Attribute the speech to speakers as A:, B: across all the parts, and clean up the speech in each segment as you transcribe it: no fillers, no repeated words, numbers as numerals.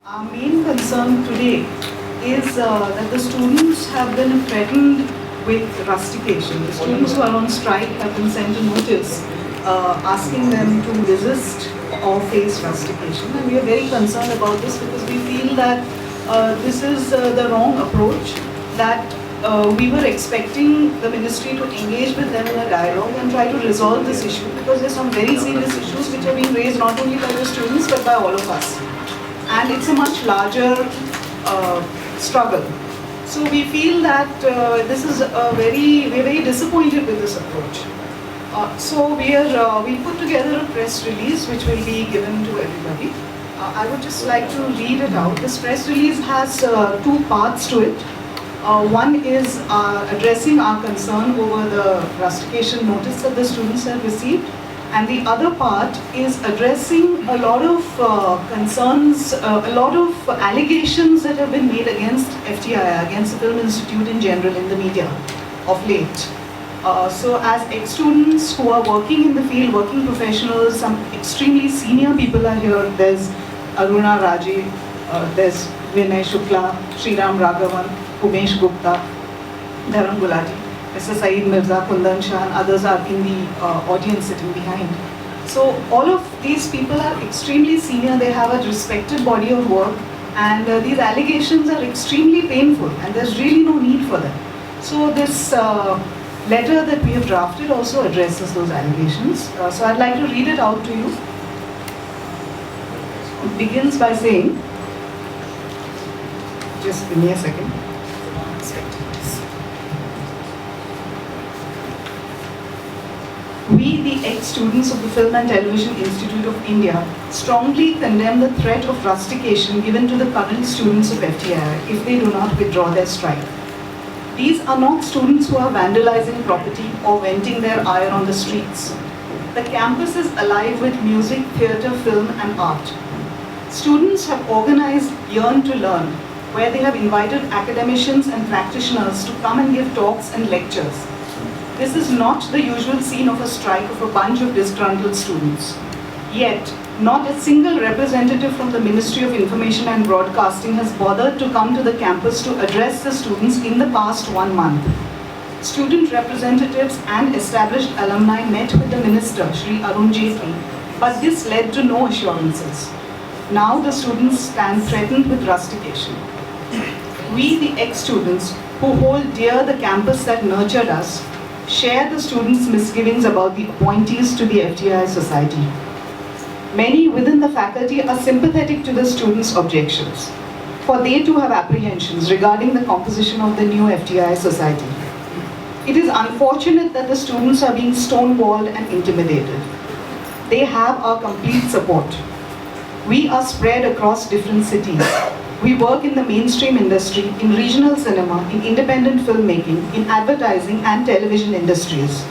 A: Our main concern today is that the students have been threatened with rustication. The students who are on strike have been sent a notice asking them to resist or face rustication. And we are very concerned about this because we feel that this is the wrong approach, that we were expecting the ministry to engage with them in a dialogue and try to resolve this issue, because there are some very serious issues which are being raised not only by the students but by all of us. And it's a much larger struggle. So we feel that this is we're very disappointed with this approach. So we put together a press release which will be given to everybody. I would just like to read it out. This press release has two parts to it. One is addressing our concern over the rustication notice that the students have received. And the other part is addressing a lot of concerns, a lot of allegations that have been made against FTII, against the Film Institute in general in the media of late. So as ex-students who are working in the field, working professionals, some extremely senior people are here. There's Aruna Raji, there's Vinay Shukla, Sriram Raghavan, Umesh Gupta, Dharam Gulati, Mr. Saeed Mirza, Kundan Shah, and others are in the audience sitting behind. So all of these people are extremely senior, they have a respected body of work, and these allegations are extremely painful, and there's really no need for them. So this letter that we have drafted also addresses those allegations. So I'd like to read it out to you. It begins by saying, just give me a second. We, the ex-students of the Film and Television Institute of India, strongly condemn the threat of rustication given to the current students of FTII if they do not withdraw their strike. These are not students who are vandalizing property or venting their ire on the streets. The campus is alive with music, theatre, film and art. Students have organized Yearn to Learn, where they have invited academicians and practitioners to come and give talks and lectures. This is not the usual scene of a strike of a bunch of disgruntled students. Yet, not a single representative from the Ministry of Information and Broadcasting has bothered to come to the campus to address the students in the past 1 month. Student representatives and established alumni met with the Minister, Shri Arun Jaitley, but this led to no assurances. Now the students stand threatened with rustication. We, the ex-students, who hold dear the campus that nurtured us, share the students' misgivings about the appointees to the FTII society. Many within the faculty are sympathetic to the students' objections, for they too have apprehensions regarding the composition of the new FTII society. It is unfortunate that the students are being stonewalled and intimidated. They have our complete support. We are spread across different cities. We work in the mainstream industry, in regional cinema, in independent filmmaking, in advertising and television industries.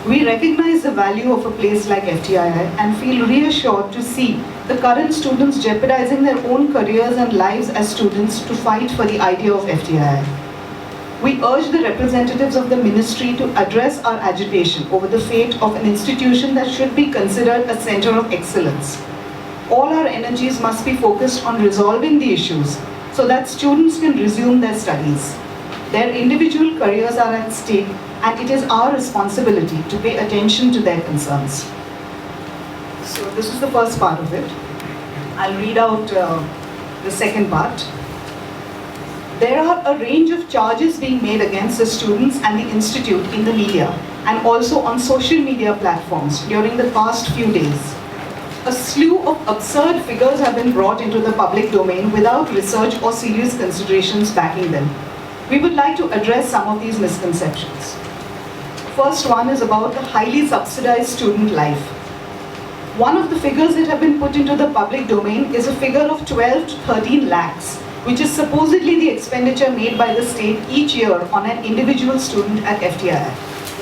A: We recognize the value of a place like FTII and feel reassured to see the current students jeopardizing their own careers and lives as students to fight for the idea of FTII. We urge the representatives of the ministry to address our agitation over the fate of an institution that should be considered a center of excellence. All our energies must be focused on resolving the issues so that students can resume their studies. Their individual careers are at stake, and it is our responsibility to pay attention to their concerns. So this is the first part of it. I'll read out the second part. There are a range of charges being made against the students and the institute in the media and also on social media platforms during the past few days. A slew of absurd figures have been brought into the public domain without research or serious considerations backing them. We would like to address some of these misconceptions. First one is about the highly subsidized student life. One of the figures that have been put into the public domain is a figure of 12 to 13 lakhs, which is supposedly the expenditure made by the state each year on an individual student at FTII.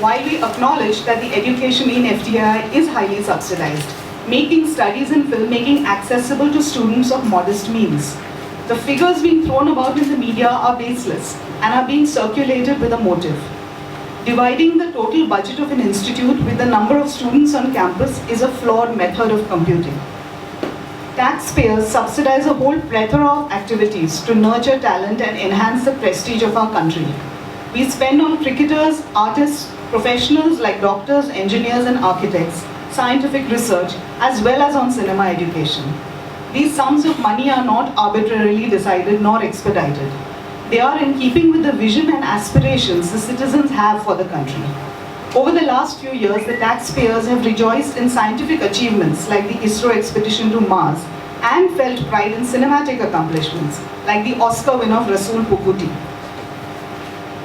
A: While we acknowledge that the education in FTII is highly subsidized, making studies in filmmaking accessible to students of modest means, the figures being thrown about in the media are baseless and are being circulated with a motive. Dividing the total budget of an institute with the number of students on campus is a flawed method of computing. Taxpayers subsidize a whole plethora of activities to nurture talent and enhance the prestige of our country. We spend on cricketers, artists, professionals like doctors, engineers and architects, scientific research, as well as on cinema education. These sums of money are not arbitrarily decided nor expedited. They are in keeping with the vision and aspirations the citizens have for the country. Over the last few years, the taxpayers have rejoiced in scientific achievements like the ISRO expedition to Mars and felt pride in cinematic accomplishments like the Oscar winner of Rasool Pukuti.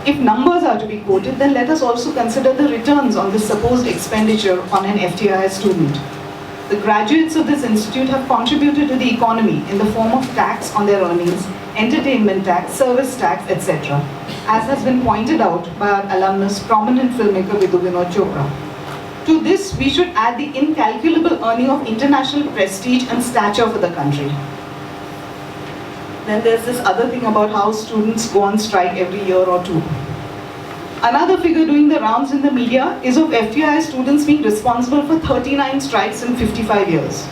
A: If numbers are to be quoted, then let us also consider the returns on this supposed expenditure on an FTII student. The graduates of this institute have contributed to the economy in the form of tax on their earnings, entertainment tax, service tax, etc., as has been pointed out by our alumnus, prominent filmmaker Vidhu Vinod Chopra. To this, we should add the incalculable earning of international prestige and stature for the country. Then there's this other thing about how students go on strike every year or two. Another figure doing the rounds in the media is of FTII students being responsible for 39 strikes in 55 years.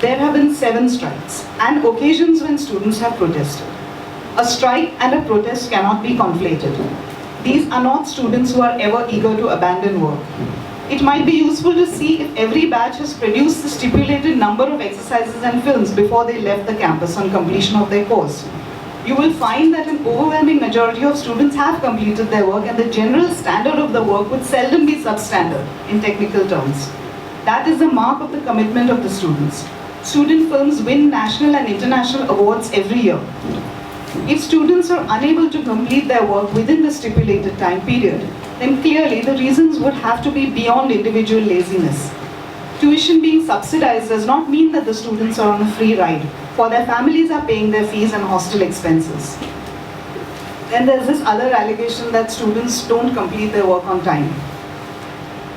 A: There have been 7 strikes and occasions when students have protested. A strike and a protest cannot be conflated. These are not students who are ever eager to abandon work. It might be useful to see if every batch has produced the stipulated number of exercises and films before they left the campus on completion of their course. You will find that an overwhelming majority of students have completed their work and the general standard of the work would seldom be substandard in technical terms. That is the mark of the commitment of the students. Student films win national and international awards every year. If students are unable to complete their work within the stipulated time period, then clearly the reasons would have to be beyond individual laziness. Tuition being subsidized does not mean that the students are on a free ride, for their families are paying their fees and hostel expenses. Then there's this other allegation that students don't complete their work on time.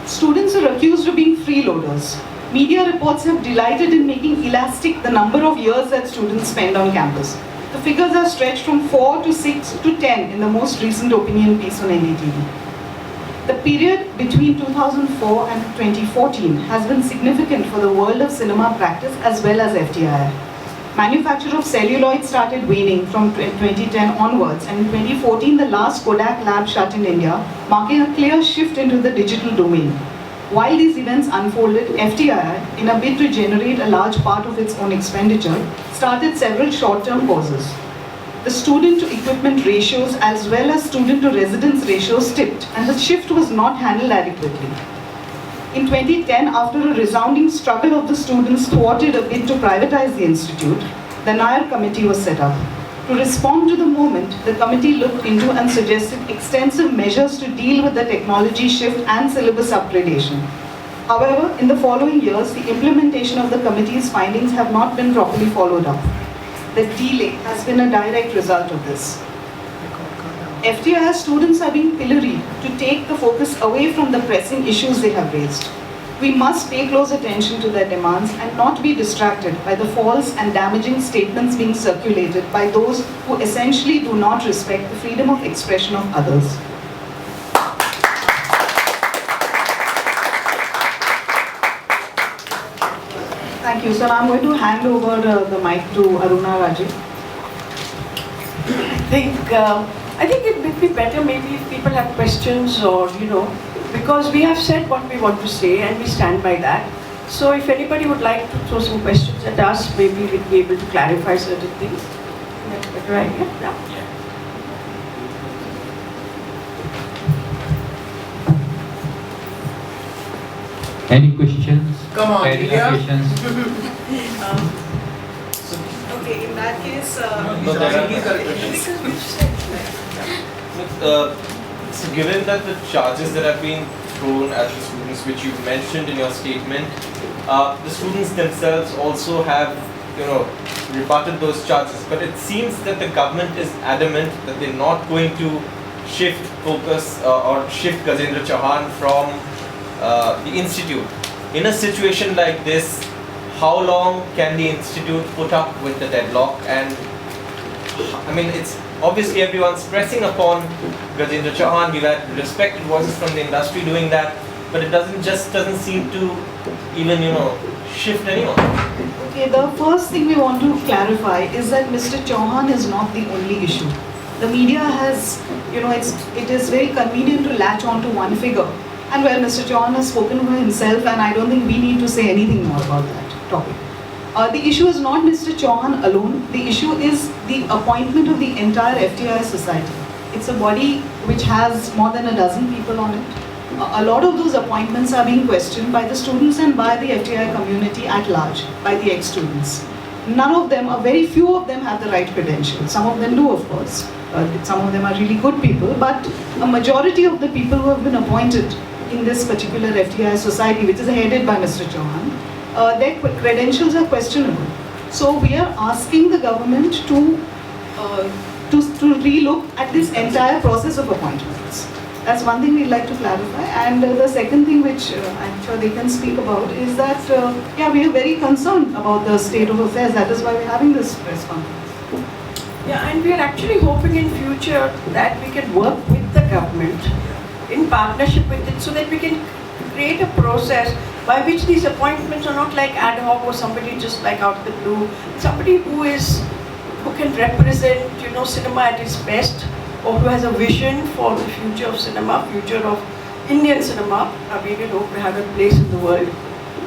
A: Students are accused of being freeloaders. Media reports have delighted in making elastic the number of years that students spend on campus. The figures are stretched from 4 to 6 to 10 in the most recent opinion piece on NDTV. The period between 2004 and 2014 has been significant for the world of cinema practice as well as FTII. Manufacture of celluloid started waning from 2010 onwards, and in 2014 the last Kodak lab shut in India, marking a clear shift into the digital domain. While these events unfolded, FTII, in a bid to generate a large part of its own expenditure, started several short-term courses. The student-to-equipment ratios as well as student-to-residence ratios tipped, and the shift was not handled adequately. In 2010, after a resounding struggle of the students thwarted a bid to privatize the institute, the Nair committee was set up. To respond to the moment, the committee looked into and suggested extensive measures to deal with the technology shift and syllabus upgradation. However, in the following years, the implementation of the committee's findings have not been properly followed up. The delay has been a direct result of this. FTII students are being pilloried to take the focus away from the pressing issues they have raised. We must pay close attention to their demands and not be distracted by the false and damaging statements being circulated by those who essentially do not respect the freedom of expression of others. Thank you. So now I'm going to hand over the mic to Aruna Raji.
B: I think it would be better maybe if people have questions or, because we have said what we want to say and we stand by that. So if anybody would like to throw some questions at us, maybe we'll be able to clarify certain things. That's a better idea. Yeah.
C: Any questions?
D: Come on,
C: Clarifications?
A: Okay, in that case,
D: so given that the charges that have been thrown at the students, which you mentioned in your statement, the students themselves also have, rebutted those charges. But it seems that the government is adamant that they're not going to shift focus or shift Gajendra Chauhan from the institute. In a situation like this, how long can the institute put up with the deadlock? And I mean, it's obviously everyone's pressing upon Gajendra Chauhan. We've had respected voices from the industry doing that, but it doesn't seem to even shift anyone.
A: Okay, the first thing we want to clarify is that Mr. Chauhan is not the only issue. The media has, it is very convenient to latch on to one figure. And well, Mr. Chauhan has spoken for himself, and I don't think we need to say anything more about that topic. The issue is not Mr. Chauhan alone. The issue is the appointment of the entire FTII society. It's a body which has more than a dozen people on it. A lot of those appointments are being questioned by the students and by the FTII community at large, by the ex-students. None of them, or very few of them, have the right credentials. Some of them do, of course. Some of them are really good people, but a majority of the people who have been appointed in this particular FTII society, which is headed by Mr. Chauhan, their credentials are questionable. So we are asking the government to relook at this entire process of appointments. That's one thing we'd like to clarify. And the second thing, which I'm sure they can speak about, is that, we are very concerned about the state of affairs. That is why we're having this press conference.
B: Yeah, and we are actually hoping in future that we can work with the government in partnership with it so that we can create a process by which these appointments are not like ad hoc or somebody just like out of the blue. Somebody who can represent, cinema at its best, or who has a vision for the future of cinema, future of Indian cinema, to have a place in the world.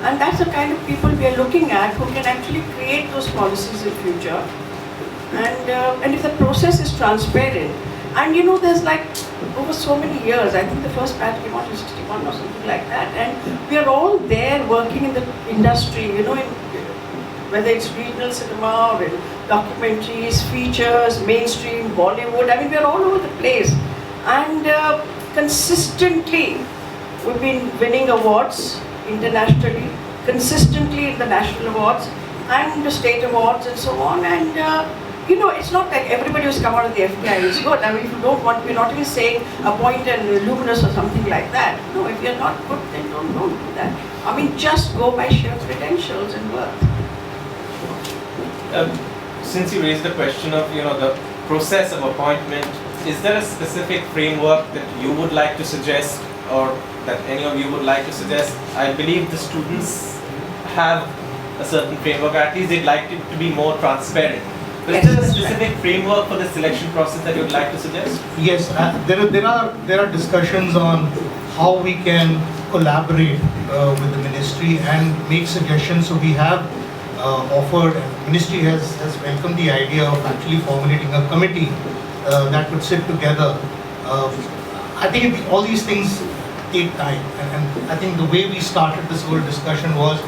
B: And that's the kind of people we are looking at who can actually create those policies in future. And if the process is transparent, and there's like over so many years, I think the first batch came out in 61 or something like that, and we are all there working in the industry, whether it's regional cinema or in documentaries, features, mainstream, Bollywood, we are all over the place. And consistently, we've been winning awards internationally, consistently in the national awards and the state awards and so on. And it's not like everybody who's come out of the FTII is good. If you don't want, we're not even saying appoint an luminous or something like that. No, if you're not good, then don't do that. Just go by sheer credentials and worth.
D: Since you raised the question of the process of appointment, is there a specific framework that you would like to suggest, or that any of you would like to suggest? I believe the students have a certain framework, or at least they'd like it to be more transparent. But is there a specific framework for the selection process that you would like to suggest?
E: Yes, there are discussions on how we can collaborate with the ministry and make suggestions. So we have offered, and the ministry has welcomed the idea of actually formulating a committee that would sit together. I think all these things take time, and I think the way we started this whole discussion was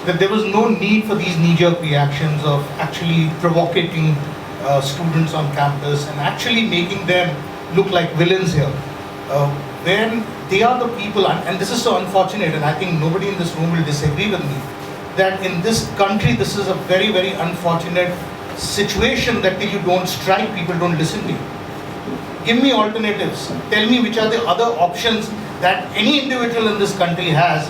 E: that there was no need for these knee-jerk reactions of actually provocating students on campus and actually making them look like villains here. When they are the people, and this is so unfortunate, and I think nobody in this room will disagree with me, that in this country, this is a very, very unfortunate situation that till you don't strike, people don't listen to you. Give me alternatives. Tell me which are the other options that any individual in this country has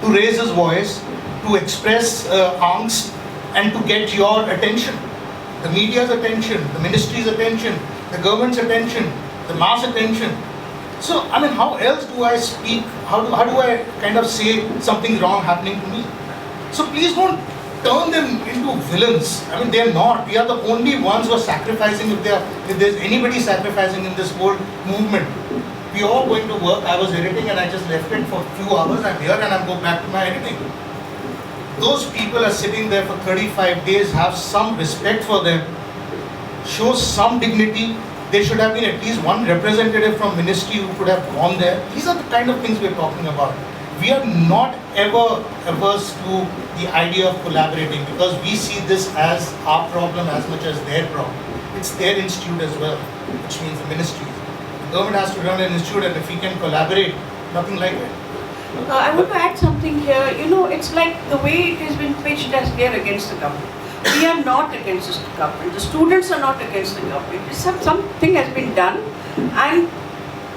E: to raise his voice, to express angst, and to get your attention. The media's attention, the ministry's attention, the government's attention, the mass attention. So, how else do I speak? How do I kind of say something wrong happening to me? So please don't turn them into villains. They're not. We are the only ones who are sacrificing. If there's anybody sacrificing in this whole movement, we are all going to work. I was editing and I just left it for a few hours. I'm here and I'm going back to my editing. Those people are sitting there for 35 days. Have some respect for them. Show some dignity. There should have been at least one representative from ministry who could have gone there. These are the kind of things we're talking about. We are not ever averse to the idea of collaborating, because we see this as our problem as much as their problem. It's their institute as well, which means the ministry. The government has to run an institute, and if we can collaborate, nothing like it.
B: I want to add something here. It's like the way it has been pitched as we are against the government. We are not against the government. The students are not against the government. Something has been done, and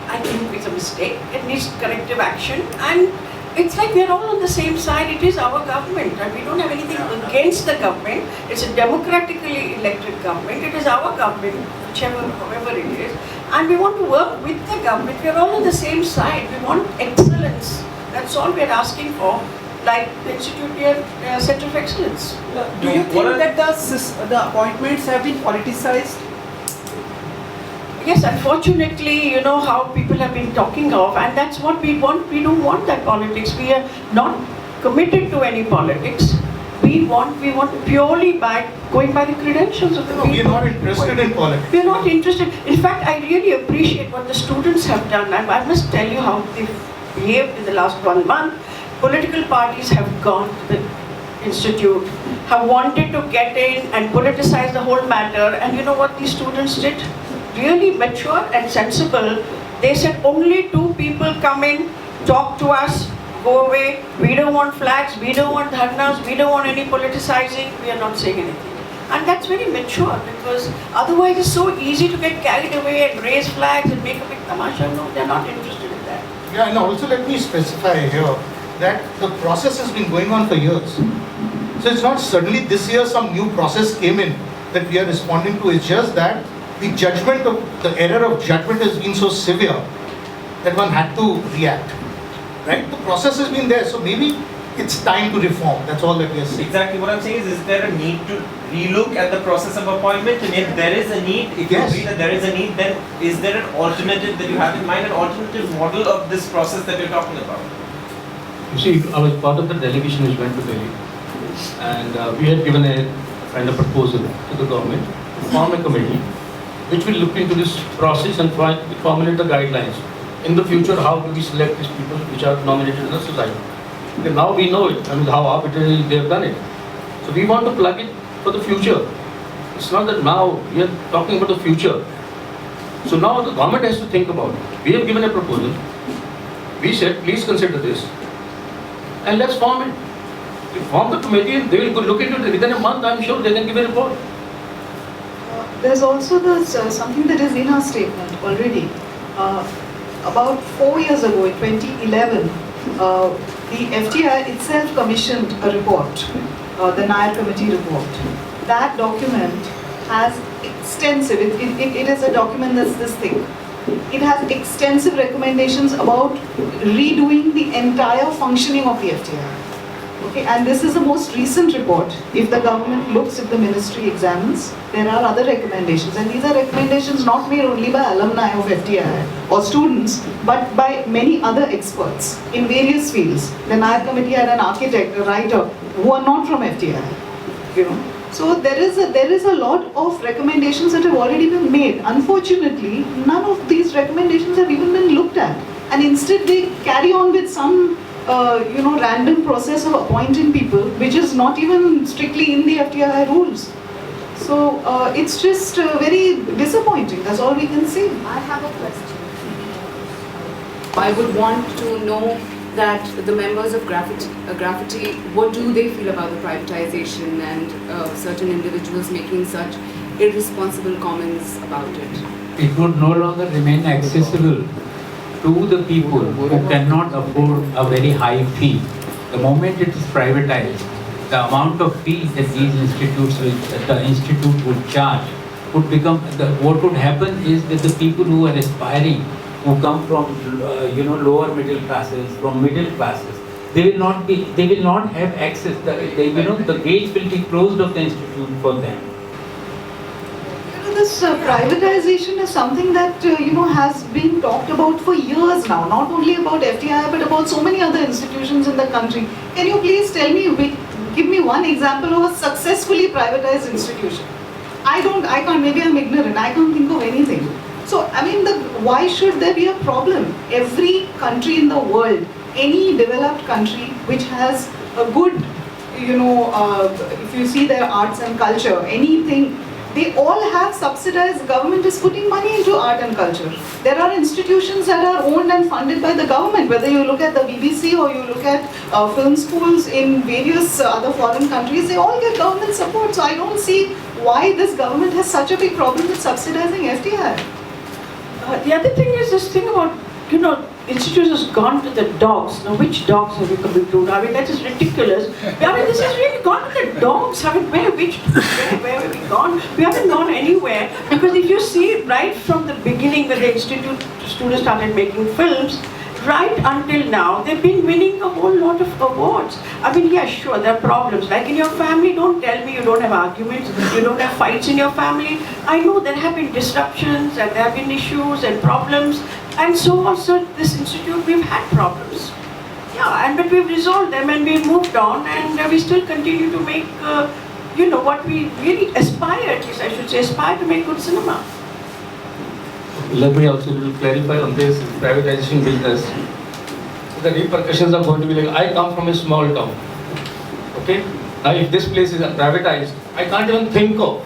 B: I think it's a mistake. It needs corrective action, and it's like we're all on the same side. It is our government, and we don't have anything against the government. It's a democratically elected government. It is our government, however it is, and we want to work with the government. We're all on the same side. We want excellence. That's all we're asking for. like the Institute here, Center of Excellence.
F: Do you
D: What
F: think
D: are-
F: that the appointments have been politicized?
B: Yes, unfortunately, you know how people have been talking of, and that's what we want. We don't want that politics. We are not committed to any politics. We want purely by going by the credentials of the
E: No,
B: people.
E: we are not interested in politics.
B: We are not interested. In fact, I really appreciate what the students have done. And I must tell you how they've behaved in the last 1 month. Political parties have gone to the institute, have wanted to get in and politicize the whole matter. And you know what these students did? Really mature and sensible. They said only 2 people come in, talk to us, go away. We don't want flags, we don't want dharnas, we don't want any politicizing. We are not saying anything. And that's very mature, because otherwise it's so easy to get carried away and raise flags and make a big tamasha. No, they're not interested in that.
E: Yeah, and also let me specify here that the process has been going on for years. So it's not suddenly this year some new process came in that we are responding to. It's just that the error of judgment has been so severe that one had to react. Right? The process has been there, so maybe it's time to reform. That's all that we are saying.
D: Exactly what I'm saying is there a need to relook at the process of appointment? And if there is a need, if you
E: Yes.
D: agree that there is a need, then is there an alternative that you have in mind, an alternative model of this process that you're talking about?
G: You see, I was part of the delegation which went to Delhi, and we had given a kind of proposal to the government to form a committee which will look into this process and formulate the guidelines. In the future, how do we select these people which are nominated in the society? Because now we know it, I mean, how arbitrarily they have done it. So we want to plug it for the future. It's not that now we are talking about the future. So now the government has to think about it. We have given a proposal. We said, please consider this. And let's form it. We form the committee and they will go look into it. Within a month, I'm sure they can give a report.
A: There's also this, something that is in our statement already. About 4 years ago, in 2011, the FTI itself commissioned a report, the Nair Committee report. That document has extensive, it is a document that's this thick. It has extensive recommendations about redoing the entire functioning of the FTI. Okay, and this is the most recent report. If the government looks, if the ministry examines, there are other recommendations. And these are recommendations not made only by alumni of FTI or students, but by many other experts in various fields. The Nair Committee had an architect, a writer, who are not from FTI. You know. So there is a lot of recommendations that have already been made. Unfortunately, none of these recommendations have even been looked at. And instead they carry on with some random process of appointing people, which is not even strictly in the FTI rules. So it's just very disappointing. That's all we can say.
H: I have a question. I would want to know that the members of GraFTII, what do they feel about the privatization and certain individuals making such irresponsible comments about it?
C: It would no longer remain accessible to the people who cannot afford a very high fee. The moment it is privatized, the amount of fees that the institute would charge would become, what would happen is that the people who are aspiring, who come from lower middle classes, from middle classes, they will not have access. The gates will be closed of the institute for them.
A: This privatization is something that has been talked about for years now. Not only about FTI, but about so many other institutions in the country. Can you please tell me, give me one example of a successfully privatized institution? I can't. Maybe I'm ignorant. I can't think of anything. So I mean, why should there be a problem? Every country in the world, any developed country which has a good, if you see their arts and culture, anything. They all have subsidized, government is putting money into art and culture. There are institutions that are owned and funded by the government, whether you look at the BBC or you look at film schools in various other foreign countries, they all get government support. So I don't see why this government has such a big problem with subsidizing FTI.
B: The other thing is this thing about, institutes has gone to the dogs. Now, which dogs have we come to? I mean, that is ridiculous. I mean, this has really gone to the dogs. I mean, where have we gone? We haven't gone anywhere. Because if you see right from the beginning when the institute students started making films, right until now, they've been winning a whole lot of awards. I mean, yeah, sure, there are problems. Like in your family, don't tell me you don't have arguments, you don't have fights in your family. I know there have been disruptions and there have been issues and problems. And so also this institute, we've had problems. Yeah, but we've resolved them and we've moved on, and we still continue to make, what we really aspire, at least I should say, aspire to make good cinema.
G: Let me also clarify on this privatization business. The repercussions are going to be like, I come from a small town. Okay? Now if this place is privatized, I can't even think of.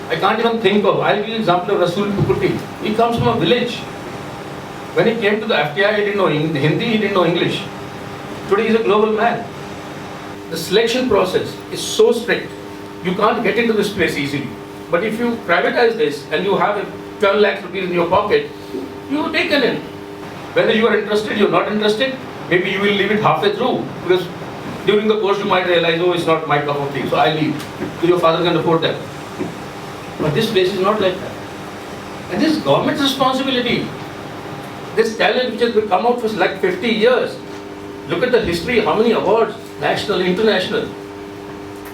G: I'll give you an example of Rasool Pukuti. He comes from a village. When he came to the FTII, he didn't know Hindi, he didn't know English. Today he's a global man. The selection process is so strict, you can't get into this place easily. But if you privatize this and you have 12 lakhs rupees in your pocket, you are taken in. Whether you are interested, you're not interested, maybe you will leave it halfway through, because during the course you might realize, oh, it's not my cup of tea, so I leave. So your father can afford that. But this place is not like that. And this is government's responsibility. This talent which has come out for like 50 years. Look at the history, how many awards, national, international.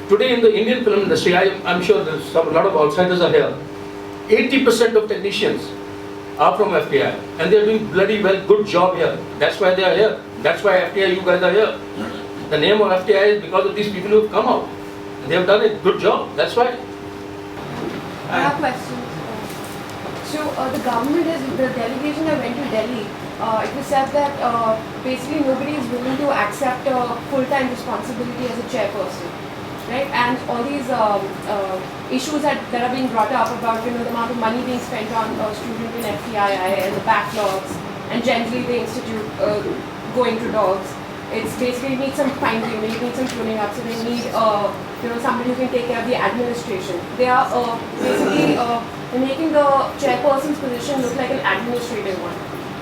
G: Today in the Indian film industry, I'm sure there's a lot of outsiders are here. 80% of technicians are from FTI, and they're doing bloody well, good job here. That's why they are here. That's why FTI, you guys are here. The name of FTI is because of these people who have come out. And they have done a good job. That's why.
I: I have questions. So the delegation that went to Delhi, it was said that basically nobody is willing to accept a full-time responsibility as a chairperson, right? And all these issues that are being brought up about the amount of money being spent on a student in FTII and the backlogs, and generally the institute going to dogs. It's basically needs some fine tuning, it needs some tuning up. So they need somebody who can take care of the administration. They are basically making the chairperson's position look like an administrative one,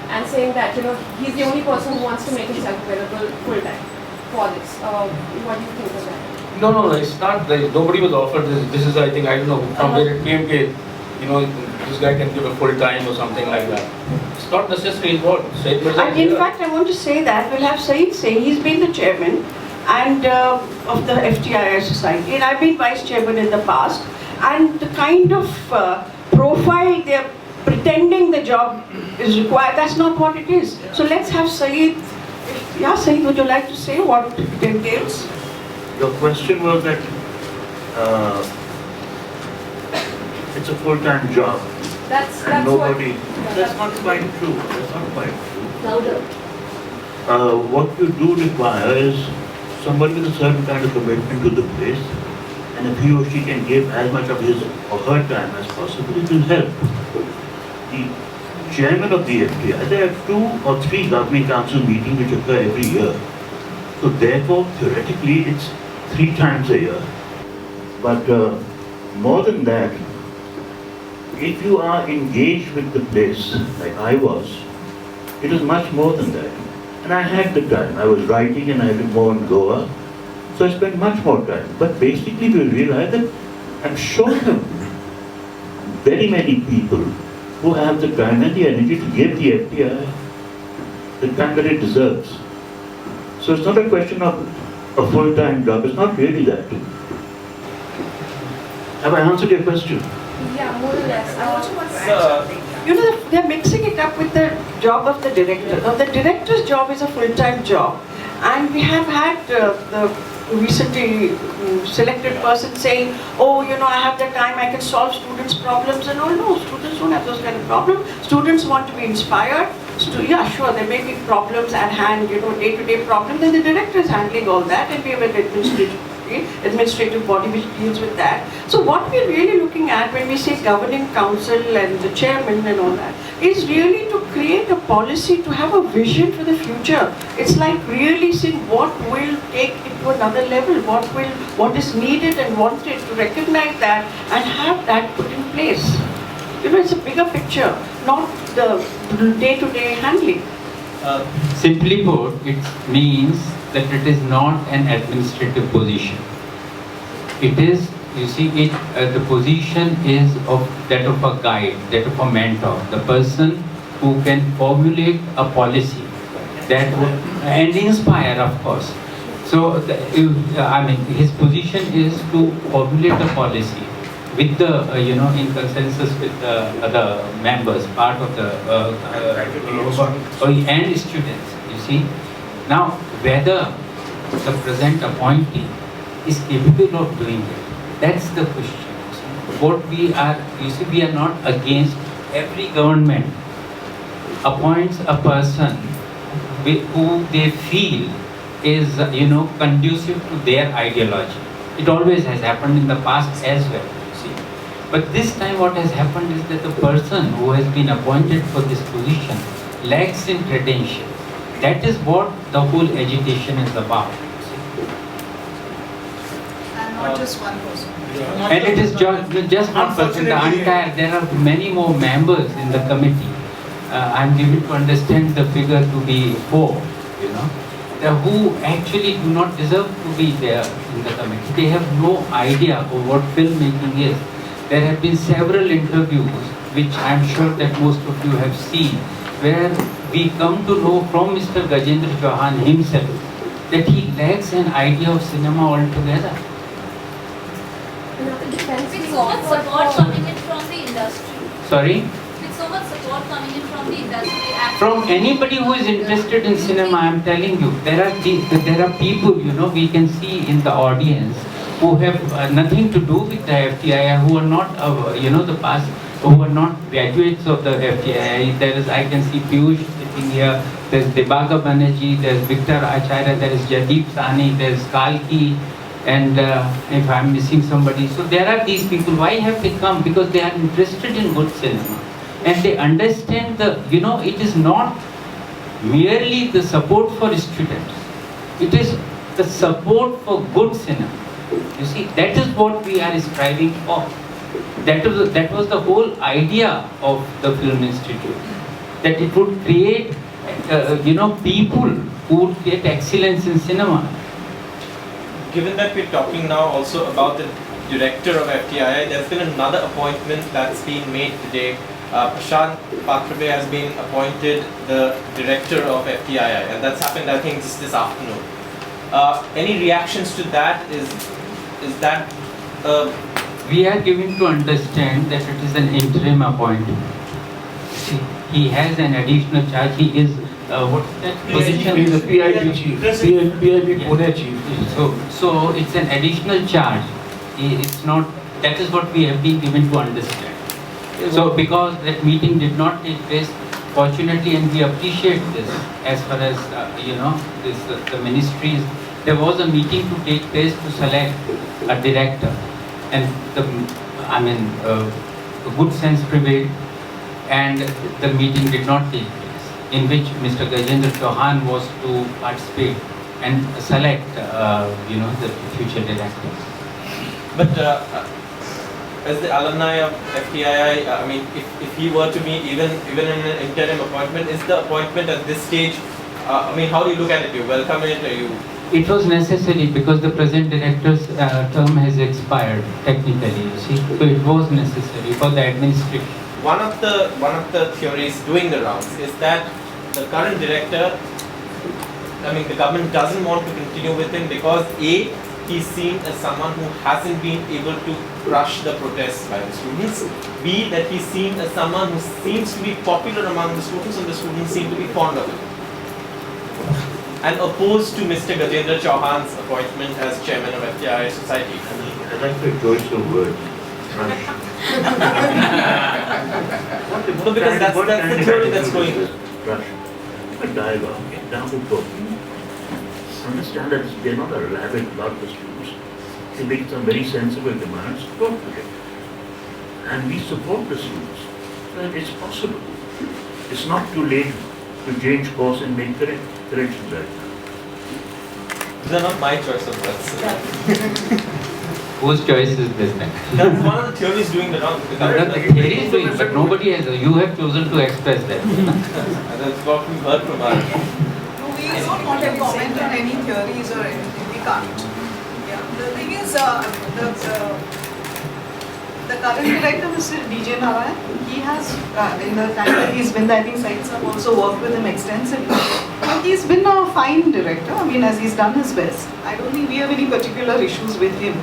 I: and saying that he's the only person who wants to make himself available full time for this. What do you think of that?
G: No, it's not like nobody was offered this. This is, I think, I don't know from where it came. This guy can give a full time or something like that. It's not necessarily involved.
B: And in fact, I want to say that we'll have Saeed say he's been the chairman and of the FTII society, and I've been vice chairman in the past. And the kind of profile they're pretending the job is required, that's not what it is. So let's have Saeed. Yeah, Saeed, would you like to say what it entails?
J: Your question was that it's a full-time job.
I: That's
J: nobody.
I: What,
J: that's not quite true. That's not quite true.
I: Louder.
J: What you do require is somebody with a certain kind of commitment to the place, and if he or she can give as much of his or her time as possible, it will help. The chairman of the FTI, there are 2 or 3 governing council meetings which occur every year. So therefore, theoretically, it's 3 times a year. But more than that, if you are engaged with the place, like I was, it is much more than that. And I had the time. I was writing and I had to go on Goa. So I spent much more time. But basically we realize that I'm sure there are very many people who have the time and the energy to give the FTI the time that it deserves. So it's not a question of a full-time job. It's not really that. Have I answered your question?
I: Yeah, more or less.
F: I also want to add something.
B: They're mixing it up with the job of the director. Now, the director's job is a full-time job, and we have had the recently selected person saying, oh, I have the time, I can solve students' problems and all. No, students don't have those kind of problems. Students want to be inspired. Yeah, sure, there may be problems at hand, day-to-day problems, and the director is handling all that, and we have an administrative body which deals with that. So what we're really looking at when we say governing council and the chairman and all that is really to create a policy, to have a vision for the future. It's like really seeing what will take it to another level, what is needed and wanted, to recognize that and have that put in place. It's a bigger picture, not the day-to-day handling.
C: Simply put, it means that it is not an administrative position. It is, the position is of that of a guide, that of a mentor, the person who can formulate a policy That would, and inspire, of course. So, I mean, his position is to formulate a policy with the, in consensus with the other members, part of the, and students, you see. Now, whether the present appointee is capable of doing it, that's the question. What we are, you see, we are not against every government appoints a person who they feel is, conducive to their ideology. It always has happened in the past as well, you see. But this time what has happened is that the person who has been appointed for this position lacks in credentials. That is what the whole agitation is about.
A: And not just one person.
C: And it is just not person, the entire, there are many more members in the committee. I'm given to understand the figure to be 4, who actually do not deserve to be there in the committee. They have no idea of what filmmaking is. There have been several interviews, which I'm sure that most of you have seen, where we come to know from Mr. Gajendra Chauhan himself that he lacks an idea of cinema altogether.
K: With so much support coming in from the industry.
C: Sorry?
K: With so much support coming in from the industry.
C: From anybody who is interested in cinema, I'm telling you, there are people, we can see in the audience who have nothing to do with the FTII, who are not, the past, who are not graduates of the FTII. There is, I can see Piyush sitting here, there's Debaga Banerjee, there's Victor Acharya, there is Jadeep Sani, there's Kalki, and if I'm missing somebody. So there are these people. Why have they come? Because they are interested in good cinema. And they understand it is not merely the support for students. It is the support for good cinema. You see, that is what we are striving for. That was the whole idea of the Film Institute. That it would create, people who would create excellence in cinema.
D: Given that we're talking now also about the director of FTII, there's been another appointment that's been made today. Prashant Patrabe has been appointed the director of FTII, and that's happened, I think, just this afternoon. Any reactions to that? Is that?
C: We are given to understand that it is an interim appointment. See, he has an additional charge. He is what's that position?
G: He is the PIB chief. PIB Pune chief.
C: So it's an additional charge. It's not. That is what we have been given to understand. So because that meeting did not take place, fortunately, and we appreciate this as far as the ministries. There was a meeting to take place to select a director, and good sense prevailed, and the meeting did not take place, in which Mr. Gajendra Chauhan was to participate and select the future directors.
D: But as the alumni of FTII, if he were to be even in an interim appointment, is the appointment at this stage? How do you look at it? Do you welcome it? Or you?
C: It was necessary because the present director's term has expired technically. You see, so it was necessary for the administration.
D: One of the theories doing the rounds is that the current director, the government doesn't want to continue with him because A, he's seen as someone who hasn't been able to crush the protests by the students. B, that he's seen as someone who seems to be popular among the students and the students seem to be fond of him. And opposed to Mr. Gajendra Chauhan's appointment as chairman of FTII Society.
J: I like the choice of words.
D: No, because that's the theory that's going on.
J: Crush. A dialogue, get down to talking. Understand that they're not a rabid lot of students. They make some very sensible demands, talk to them. And we support the students. So it's possible. It's not too late to change course and make corrections right now.
D: These are not my choice of words.
C: Whose choice is this then?
D: That's one of the theories doing the round.
C: The theory is doing, but nobody has. You have chosen to express that.
D: That's what we heard from us.
A: We don't want to comment on any theories or anything. We can't. Yeah. The thing is, the The current director, Mr. DJ Narayan, he has, in the time that he's been there, I think sites have also worked with him extensively. He's been a fine director, I mean, as he's done his best. I don't think we have any particular issues with him.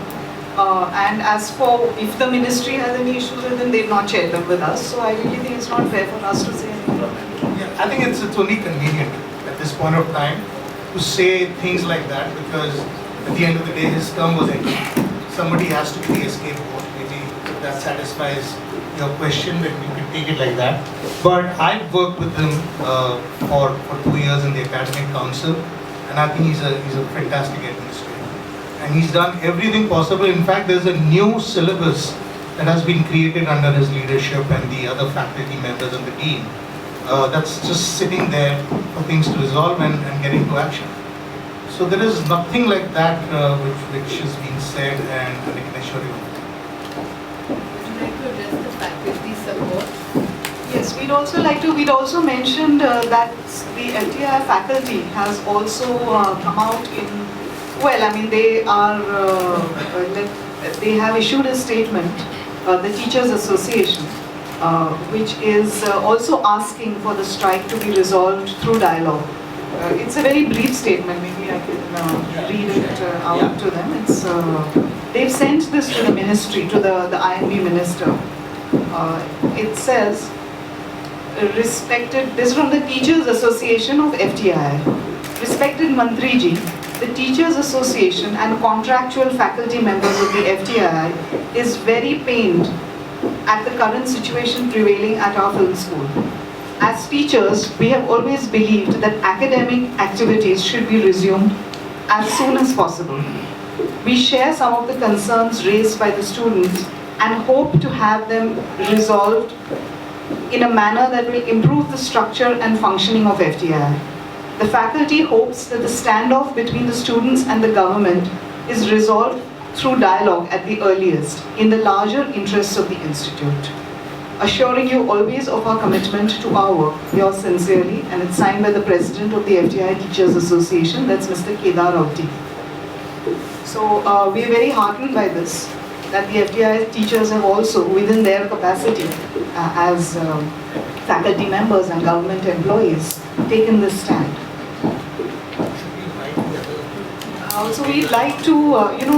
A: And as for if the ministry has any issues with him, they've not shared them with us. So I really think it's not fair for us to say anything.
E: Yeah, I think it's only convenient at this point of time to say things like that, because at the end of the day his term was ended. Somebody has to be a scapegoat. Maybe if that satisfies your question, then you can take it like that. But I've worked with him for 2 years in the academic council, and I think he's a fantastic administrator. And he's done everything possible. In fact, there's a new syllabus that has been created under his leadership and the other faculty members and the dean. That's just sitting there for things to resolve and getting to action. So there is nothing like that which is being said, and I can assure you.
H: Would you like to address the faculty support?
A: Yes, we'd also mentioned that the FTII faculty has also come out in, well, I mean, they have issued a statement, the Teachers Association, which is also asking for the strike to be resolved through dialogue. It's a very brief statement, maybe I can read it out to them. It's, they've sent this to the ministry, to the IMB minister. It says, respected, this is from the Teachers Association of FTII. Respected Mantriji, the Teachers Association and contractual faculty members of the FTII is very pained at the current situation prevailing at our film school. As teachers, we have always believed that academic activities should be resumed as soon as possible. We share some of the concerns raised by the students and hope to have them resolved in a manner that will improve the structure and functioning of FTII. The faculty hopes that the standoff between the students and the government is resolved through dialogue at the earliest, in the larger interests of the institute. Assuring you always of our commitment to our work, yours sincerely, and it's signed by the President of the FTII Teachers Association, that's Mr. Kedar Rauti. So we are very heartened by this, that the FTII teachers have also, within their capacity as faculty members and government employees, taken this stand. Also, we'd like to,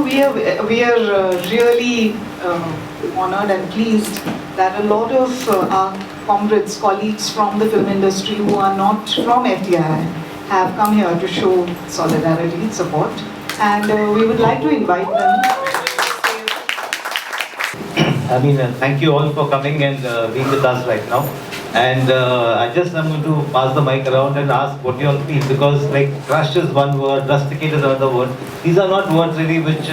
A: we are really honored and pleased that a lot of our comrades, colleagues from the film industry who are not from FTII have come here to show solidarity and support. And we would like to invite them.
L: I mean, thank you all for coming and being with us right now. And I just am going to pass the mic around and ask what you all feel, because like crush is one word, rusticate is another word. These are not words really which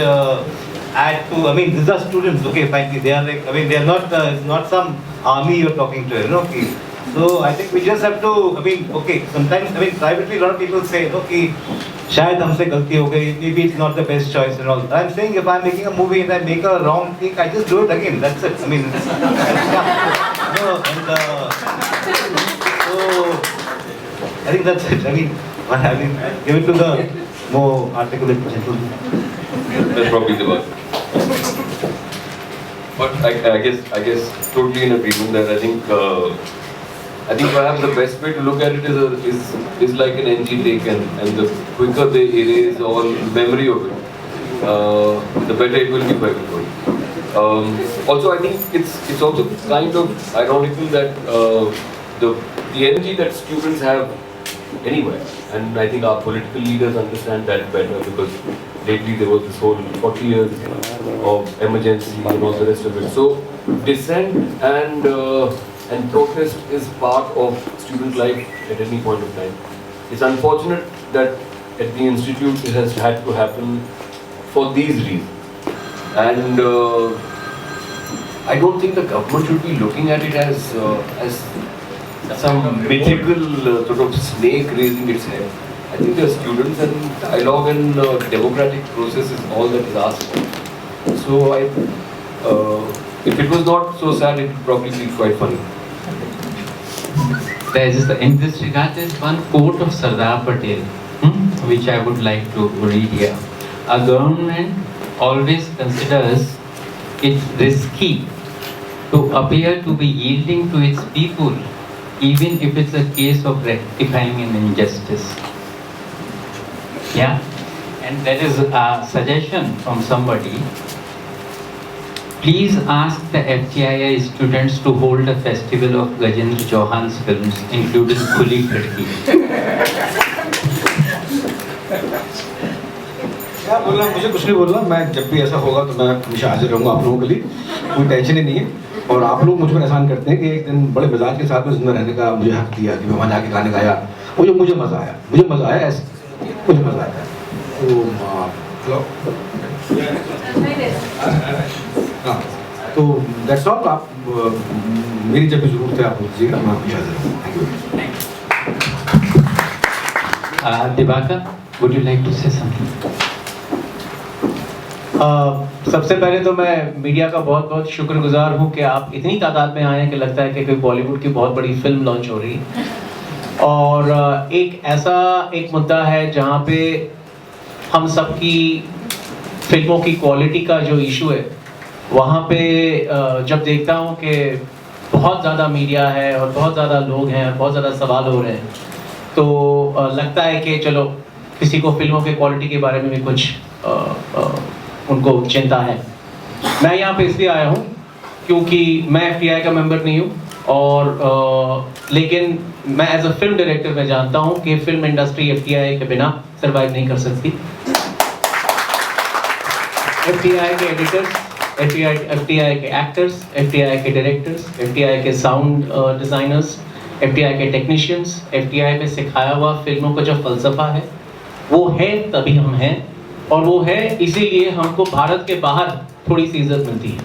L: add to, I mean, these are students, okay, frankly, they are like, I mean, they are not some army you're talking to, you know, okay. So I think we just have to, I mean, okay, sometimes, I mean, privately a lot of people say, okay, shayad humse galti ho gayi, maybe it's not the best choice and all. I'm saying if I'm making a movie and I make a wrong thing, I just do it again, that's it. I mean, no, and, so, I think that's it. I mean, give it to the more articulate gentleman.
M: That's probably the word. But I guess totally in agreement that I think perhaps the best way to look at it is like an NG taken, and the quicker they erase all memory of it, the better it will be for everybody. Also, I think it's also kind of ironical that the energy that students have anywhere, and I think our political leaders understand that better, because lately there was this whole 40 years of emergency and all the rest of it. So dissent and protest is part of student life at any point of time. It's unfortunate that at the institute it has had to happen for these reasons. And I don't think the government should be looking at it as some mythical sort of snake raising its head. I think the students and dialogue and democratic process is all that is asked for. So if it was not so sad, it would probably be quite funny.
C: In this regard, there is one quote of Sardar Patel, which I would like to read here. A government always considers it risky to appear to be yielding to its people, even if it's a case of rectifying an injustice. Yeah, and there is a suggestion from somebody. Please ask the FTII students to hold a festival of Gajendra Chauhan's films, including Khuli Khadki.
N: क्या बोलना, मुझे कुछ नहीं बोलना। मैं जब भी ऐसा होगा तो मैं हमेशा हाजिर रहूँगा आप लोगों के लिए, कोई टेंशन ही नहीं है। और आप लोग मुझ पर एहसान करते हैं कि एक दिन बड़े मिजाज के साथ में जिंदा रहने का मुझे हक दिया कि मैं वहाँ जाके गाने गाया। मुझे मज़ा आया ऐसे, मुझे मज़ा आया। हाँ, तो दैट्स ऑल। आप मेरी जब भी जरूरत है आप पूछिएगा, मैं हमेशा हाजिर हूँ। Thank you.
C: Dibaka, would you like to say something?
L: सबसे पहले तो मैं मीडिया का बहुत बहुत शुक्रगुजार हूँ कि आप इतनी तादाद में आए हैं कि लगता है कि कोई बॉलीवुड की बहुत बड़ी फिल्म लॉन्च हो रही है। और एक मुद्दा है जहाँ पे हम सबकी फिल्मों की क्वालिटी का जो इशू है, वहाँ पे जब देखता हूँ कि बहुत ज़्यादा मीडिया है और बहुत ज़्यादा लोग हैं और बहुत ज़्यादा सवाल हो रहे हैं, तो लगता है कि चलो किसी को फिल्मों के क्वालिटी के बारे में भी कुछ उनको चिंता है। मैं यहाँ पे इसलिए आया हूँ क्योंकि मैं FTI का मेंबर नहीं हूँ, और लेकिन मैं एज अ फिल्म डायरेक्टर मैं जानता हूँ कि फिल्म इंडस्ट्री FTI के बिना सरवाइव नहीं कर सकती। FTI के एडिटर्स, FTI के एक्टर्स, FTI के डायरेक्टर्स, FTI के साउंड डिज़ाइनर्स, FTI के टेक्नीशियंस, FTI में सिखाया हुआ फिल्मों का जो फ़लसफ़ा है वो है तभी हम हैं, और वो है इसीलिए हमको भारत के बाहर थोड़ी सी इज्जत मिलती है।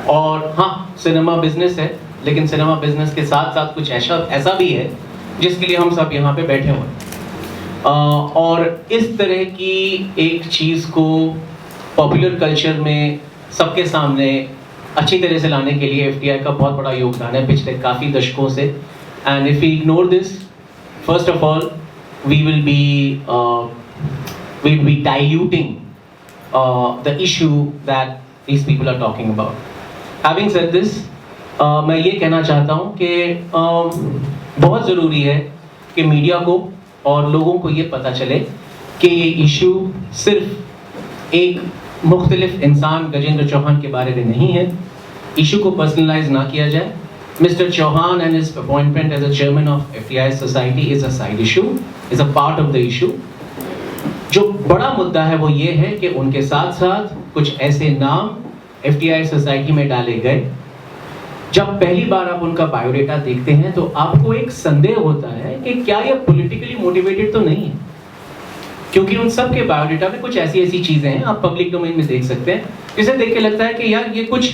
L: और हाँ, सिनेमा बिजनेस है, लेकिन सिनेमा बिजनेस के साथ साथ कुछ ऐसा भी है जिसके लिए हम सब यहाँ पे बैठे हुए हैं। और इस तरह की एक चीज़ को पॉपुलर कल्चर में सबके सामने अच्छी तरह से लाने के लिए FTI का बहुत बड़ा योगदान है पिछले काफ़ी दशकों से। And if we ignore this, first of all we will be diluting the issue that these people are talking about. Having said this, मैं ये कहना चाहता हूँ कि बहुत ज़रूरी है कि मीडिया को और लोगों को ये पता चले कि ये इशू सिर्फ एक मुख्तलिफ इंसान गजेंद्र चौहान के बारे में नहीं है। इशू को पर्सनलाइज ना किया जाए। Mr. Chauhan and his appointment as a chairman of FTI Society is a side issue, is a part of the issue. जो बड़ा मुद्दा है वो ये है कि उनके साथ साथ कुछ ऐसे नाम FTI सोसाइटी में डाले गए। जब पहली बार आप उनका बायोडेटा देखते हैं तो आपको एक संदेह होता है कि क्या ये पॉलिटिकली मोटिवेटेड तो नहीं है, क्योंकि उन सब के बायोडेटा में कुछ ऐसी चीजें हैं, आप पब्लिक डोमेन में देख सकते हैं, जिसे देख के लगता है कि यार ये कुछ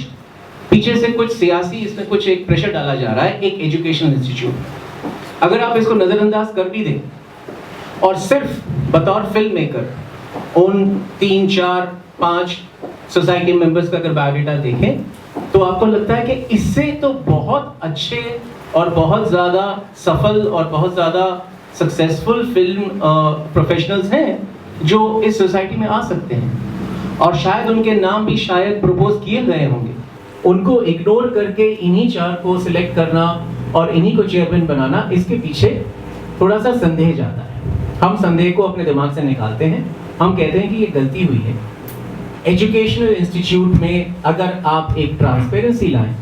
L: पीछे से कुछ सियासी इसमें कुछ एक प्रेशर डाला जा रहा है एक एजुकेशनल इंस्टीट्यूट। अगर आप इसको नज़रअंदाज कर भी दें और सिर्फ बतौर फिल्म मेकर उन 3, 4, 5 सोसाइटी मेंबर्स का अगर बायोडेटा देखें तो आपको लगता है कि इससे तो बहुत अच्छे और बहुत ज़्यादा सफल और बहुत ज़्यादा सक्सेसफुल फिल्म प्रोफेशनल्स हैं जो इस सोसाइटी में आ सकते हैं, और शायद उनके नाम भी शायद प्रपोज किए गए होंगे। उनको इग्नोर करके इन्हीं 4 को सिलेक्ट करना और इन्हीं को चेयरमैन बनाना, इसके पीछे थोड़ा सा संदेह जाता है। हम संदेह को अपने दिमाग से निकालते हैं, हम कहते हैं कि ये गलती हुई है। एजुकेशनल इंस्टीट्यूट में अगर आप एक ट्रांसपेरेंसी लाएं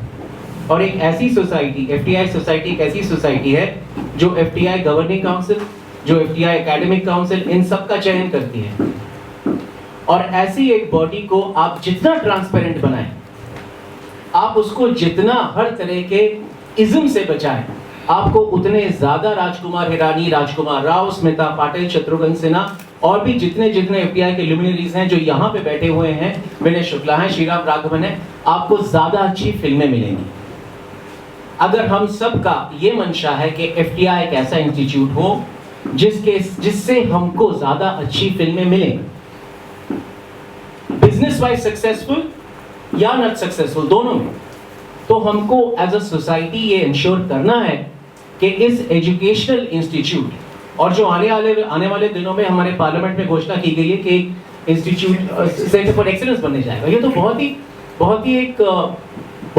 L: और एक ऐसी सोसाइटी, FTI सोसाइटी एक ऐसी सोसाइटी है जो FTI गवर्निंग काउंसिल, जो FTI एकेडमिक काउंसिल, इन सब का चयन करती है, और ऐसी एक बॉडी को आप जितना ट्रांसपेरेंट बनाएं, आप उसको जितना हर तरह के इज्म से बचाएं, आपको उतने ज्यादा राजकुमार हिरानी, राजकुमार राव, स्मिता पाटिल, शत्रुघ्न सिन्हा और भी जितने FTI के लुमिनरीज हैं जो यहाँ पे बैठे हुए हैं, विनय शुक्ला हैं, श्रीराम राघवन है, आपको ज्यादा अच्छी फिल्में मिलेंगी। अगर हम सब का ये मंशा है कि FTI एक ऐसा इंस्टीट्यूट हो जिससे हमको ज्यादा अच्छी फिल्में मिलें, बिजनेस वाइज सक्सेसफुल या नॉट सक्सेसफुल दोनों में, तो हमको एज अ सोसाइटी ये इंश्योर करना है कि इस एजुकेशनल इंस्टीट्यूट, और जो आने वाले दिनों में हमारे पार्लियामेंट में घोषणा की गई है कि एक इंस्टीट्यूट सेंटर फॉर एक्सीलेंस बनने जाएगा, ये तो बहुत ही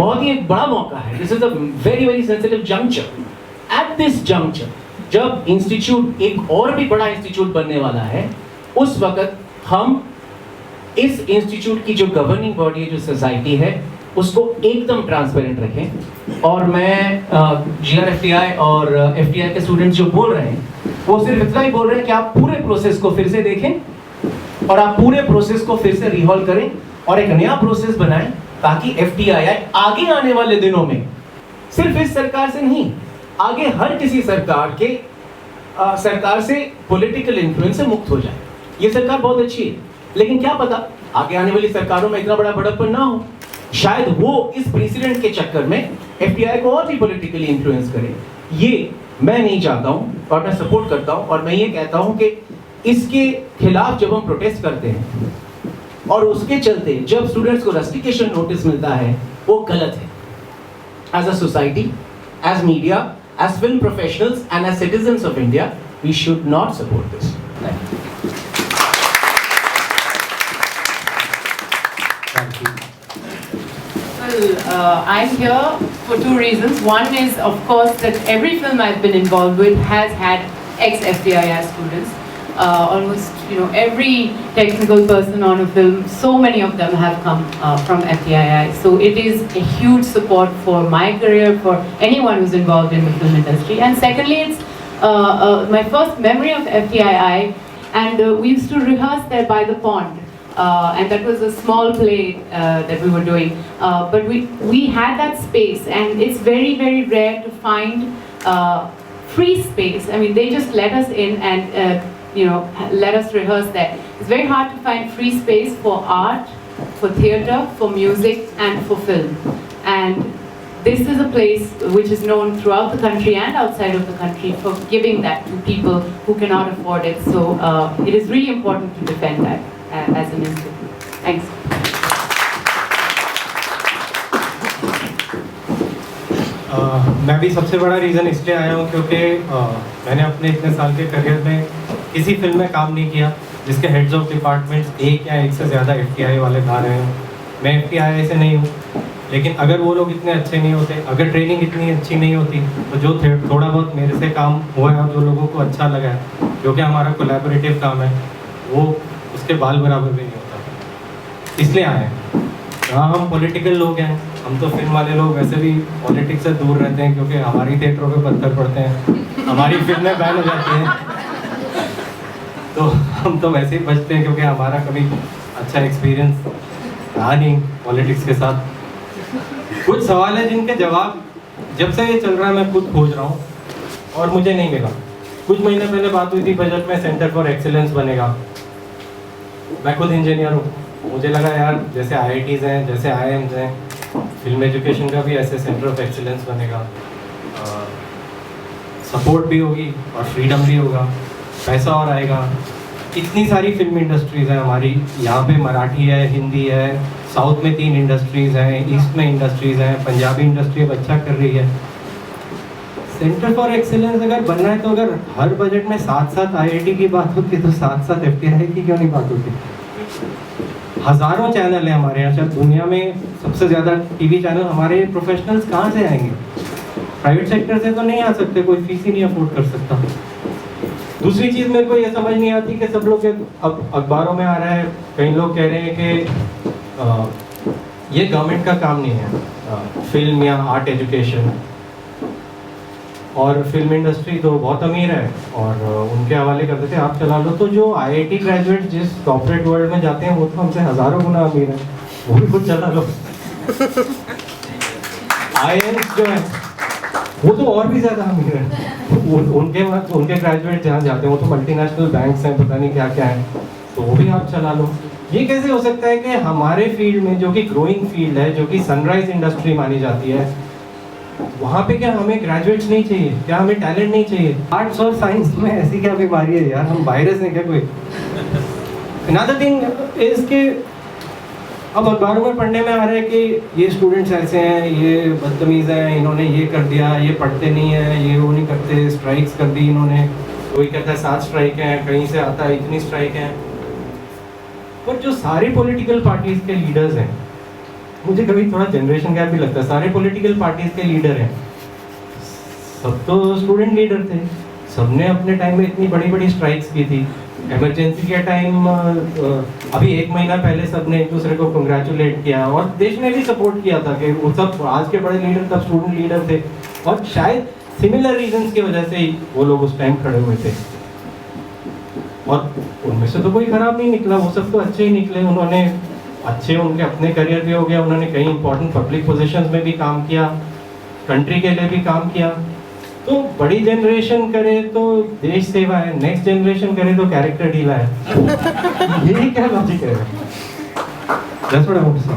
O: बहुत ही एक बड़ा मौका है. This is a very very sensitive juncture. At this juncture, जब इंस्टीट्यूट एक और भी बड़ा इंस्टीट्यूट बनने वाला है, उस वक्त हम इस इंस्टीट्यूट की जो गवर्निंग बॉडी है, जो सोसाइटी है, उसको एकदम ट्रांसपेरेंट रखें. और मैं GraFTII और FTI के स्टूडेंट्स जो बोल रहे हैं, वो सिर्फ इतना ही बोल रहे हैं कि आप पूरे प्रोसेस को फिर से देखें और आप पूरे प्रोसेस को फिर से रिहॉल करें और एक नया प्रोसेस बनाएं, ताकि FTII आगे आने वाले दिनों में सिर्फ इस सरकार से नहीं, आगे हर किसी सरकार से पॉलिटिकल इन्फ्लुएंस से मुक्त हो जाए. ये सरकार बहुत अच्छी है, लेकिन क्या पता आगे आने वाली सरकारों में इतना बड़ा बड़प्पन ना हो. शायद वो इस प्रेसिडेंट के चक्कर में FTI को और भी पॉलिटिकली इन्फ्लुएंस करे. ये मैं नहीं चाहता हूँ और मैं सपोर्ट करता हूँ. और मैं ये कहता हूँ कि इसके खिलाफ जब हम प्रोटेस्ट करते हैं और उसके चलते जब स्टूडेंट्स को रस्टिकेशन नोटिस मिलता है, वो गलत है. As a society, as media, as film professionals and as citizens of India, we should not support this.
F: I'm here for two reasons. One is, of course, that every film I've been involved with has had ex-FTII students. Almost, every technical person on a film, so many of them have come from FTII. So it is a huge support for my career, for anyone who's involved in the film industry. And secondly, it's my first memory of FTII, and we used to rehearse there by the pond. And that was a small play that we were doing. But we had that space, and it's very, very rare to find free space. I mean, they just let us in and let us rehearse there. It's very hard to find free space for art, for theatre, for music, and for film. And this is a place which is known throughout the country and outside of the country for giving that to people who cannot afford it. So it is really important to defend that as an institute. Thanks.
P: मैं भी सबसे बड़ा reason इसलिए आया हूँ क्योंकि मैंने अपने इतने साल के करियर में किसी फिल्म में काम नहीं किया जिसके हेड्स ऑफ डिपार्टमेंट्स एक या एक से ज़्यादा FTI वाले ना रहे हों. मैं FTI से नहीं हूँ, लेकिन अगर वो लोग इतने अच्छे नहीं होते, अगर ट्रेनिंग इतनी अच्छी नहीं होती, तो जो थोड़ा बहुत मेरे से काम हुआ है और जो लोगों को अच्छा लगा है, जो कि हमारा कोलैबोरेटिव काम है, वो उसके बाल बराबर भी नहीं होता. इसलिए आए हैं. हाँ, हम पॉलिटिकल लोग हैं, हम तो फिल्म वाले लोग वैसे भी पॉलिटिक्स से दूर रहते हैं क्योंकि हमारी थिएटरों पे पत्थर पड़ते हैं, हमारी फिल्में बैन हो जाती हैं, तो हम तो वैसे ही बचते हैं क्योंकि हमारा कभी अच्छा एक्सपीरियंस रहा नहीं पॉलिटिक्स के साथ. कुछ सवाल है जिनके जवाब जब से ये चल रहा है मैं खुद खोज रहा हूँ और मुझे नहीं मिला. कुछ महीने पहले बात हुई थी बजट में सेंटर फॉर एक्सीलेंस बनेगा. मैं खुद इंजीनियर हूँ, मुझे लगा यार जैसे IITs हैं, जैसे IIMs हैं, फिल्म एजुकेशन का भी ऐसे सेंटर ऑफ एक्सीलेंस बनेगा. सपोर्ट भी होगी और फ्रीडम भी होगा, पैसा और आएगा. इतनी सारी फिल्म इंडस्ट्रीज़ हैं हमारी यहाँ पे. मराठी है, हिंदी है, साउथ में 3 इंडस्ट्रीज़ हैं, ईस्ट में इंडस्ट्रीज़ हैं, पंजाबी इंडस्ट्री अब अच्छा कर रही है. सेंटर फॉर एक्सीलेंस अगर बनना है तो अगर हर बजट में 7-7 IIT की बात होती तो 7-7 FTI की क्यों नहीं बात होती. हज़ारों चैनल हैं हमारे यहाँ. शायद दुनिया में सबसे ज़्यादा TV चैनल. हमारे प्रोफेशनल्स कहाँ से आएंगे? प्राइवेट सेक्टर से तो नहीं आ सकते, कोई फीस ही नहीं अफोर्ड कर सकता. दूसरी चीज़ मेरे को ये समझ नहीं आती कि सब लोग अब अखबारों में आ रहा है, कई लोग कह रहे हैं कि ये गवर्नमेंट का काम नहीं है फिल्म या आर्ट एजुकेशन, और फिल्म इंडस्ट्री तो बहुत अमीर है और उनके हवाले कर देते हैं, आप चला लो. तो जो IIT ग्रेजुएट जिस कॉर्पोरेट वर्ल्ड में जाते हैं वो तो हमसे हज़ारों गुना अमीर है, वो भी खुद चला लो. IIMs जो है वो तो और भी ज़्यादा अमीर है. उनके ग्रेजुएट जहाँ जाते हैं वो तो मल्टीनेशनल बैंक्स हैं, पता नहीं क्या क्या है, तो वो भी आप चला लो. ये कैसे हो सकता है कि हमारे फील्ड में जो कि ग्रोइंग फील्ड है, जो कि सनराइज इंडस्ट्री मानी जाती है, वहाँ पे क्या हमें ग्रेजुएट्स नहीं चाहिए? क्या हमें टैलेंट नहीं चाहिए? आर्ट्स और साइंस में ऐसी क्या बीमारी है यार? हम वायरस हैं क्या कोई? अनदर थिंग इज कि अब अखबारों में पढ़ने में आ रहा है कि ये स्टूडेंट्स ऐसे हैं, ये बदतमीज़ हैं, इन्होंने ये कर दिया, ये पढ़ते नहीं हैं, ये वो नहीं करते, स्ट्राइक्स कर दी इन्होंने. कोई कहता है 7 स्ट्राइक हैं, कहीं से आता है इतनी स्ट्राइक हैं. पर जो सारे पॉलिटिकल पार्टीज के लीडर्स हैं मुझे कभी थोड़ा जनरेशन गैप भी लगता है। सारे पॉलिटिकल पार्टीज के लीडर हैं, सब तो स्टूडेंट लीडर थे, सबने अपने टाइम में इतनी बड़ी बड़ी स्ट्राइक्स की थी। इमरजेंसी के टाइम अभी 1 महीना पहले सबने एक दूसरे को कंग्रेचुलेट किया और देश ने भी सपोर्ट किया था कि वो सब आज के बड़े लीडर तब स्टूडेंट लीडर थे, और शायद सिमिलर रीजंस की वजह से ही वो लोग उस टाइम खड़े हुए थे। और उनमें से तो कोई खराब नहीं निकला, वो सब तो अच्छे ही निकले। उन्होंने अच्छे, उनके अपने करियर भी हो गया, उन्होंने कई इंपॉर्टेंट पब्लिक पोजीशंस में भी काम किया, कंट्री के लिए भी काम किया। तो बड़ी जनरेशन करे तो देश सेवा है, नेक्स्ट जनरेशन करे तो कैरेक्टर ढीला है। यही क्या लॉजिक है? That's what I want to say.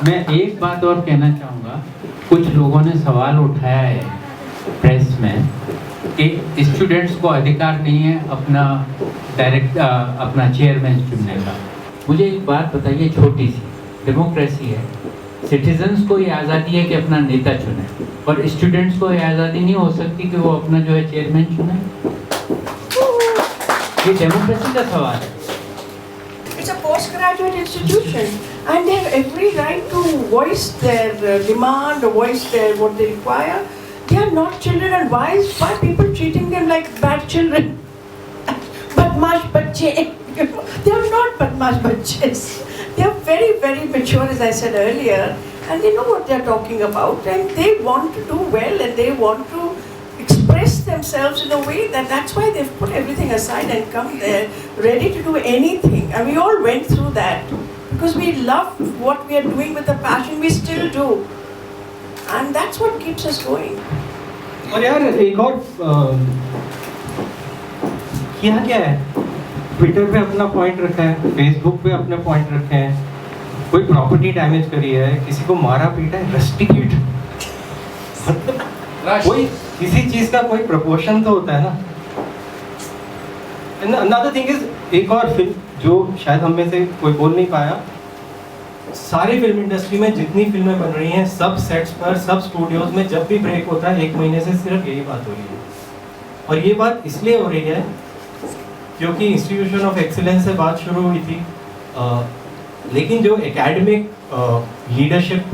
C: मैं एक बात और कहना चाहूँगा, कुछ लोगों ने सवाल उठाया है प्रेस में कि स्टूडेंट्स को अधिकार नहीं है अपना चेयरमैन चुनने का। मुझे एक बात बताइए, छोटी सी, डेमोक्रेसी है, सिटीजन्स को ये आज़ादी है कि अपना नेता चुने, और स्टूडेंट्स को ये आज़ादी नहीं हो सकती कि वो अपना जो है चेयरमैन चुने। ये डेमोक्रेसी का सवाल है।
B: It's a postgraduate institution, and they have every right to voice their demand or voice their what they require. They are not children, and why are people treating them like bad children? Badmash bacche, they are not badmash bacches. They are very, very mature, as I said earlier, and they know what they are talking about, and they want to do well, and they want to express themselves in a way that's why they've put everything aside and come there ready to do anything. And we all went through that because we love what we are doing with a passion. We still do, and that's what keeps us going.
P: और यार एक और किया क्या है, Twitter पे अपना point रखा है, फेसबुक पे अपने पॉइंट रखे हैं, कोई प्रॉपर्टी डैमेज करी है, किसी को मारा पीटा है, रस्टिकेट, मतलब कोई किसी चीज का कोई प्रपोर्शन तो होता है ना। Another thing is, एक और फिल्म जो शायद हम में से कोई बोल नहीं पाया, सारी फिल्म इंडस्ट्री में जितनी फिल्में बन रही हैं, सब सेट्स पर, सब स्टूडियोज में जब भी ब्रेक होता है 1 महीने से सिर्फ यही बात हो रही है। और ये बात इसलिए हो रही है क्योंकि इंस्टीट्यूशन ऑफ एक्सीलेंस से बात शुरू हुई थी, लेकिन जो एकेडमिक लीडरशिप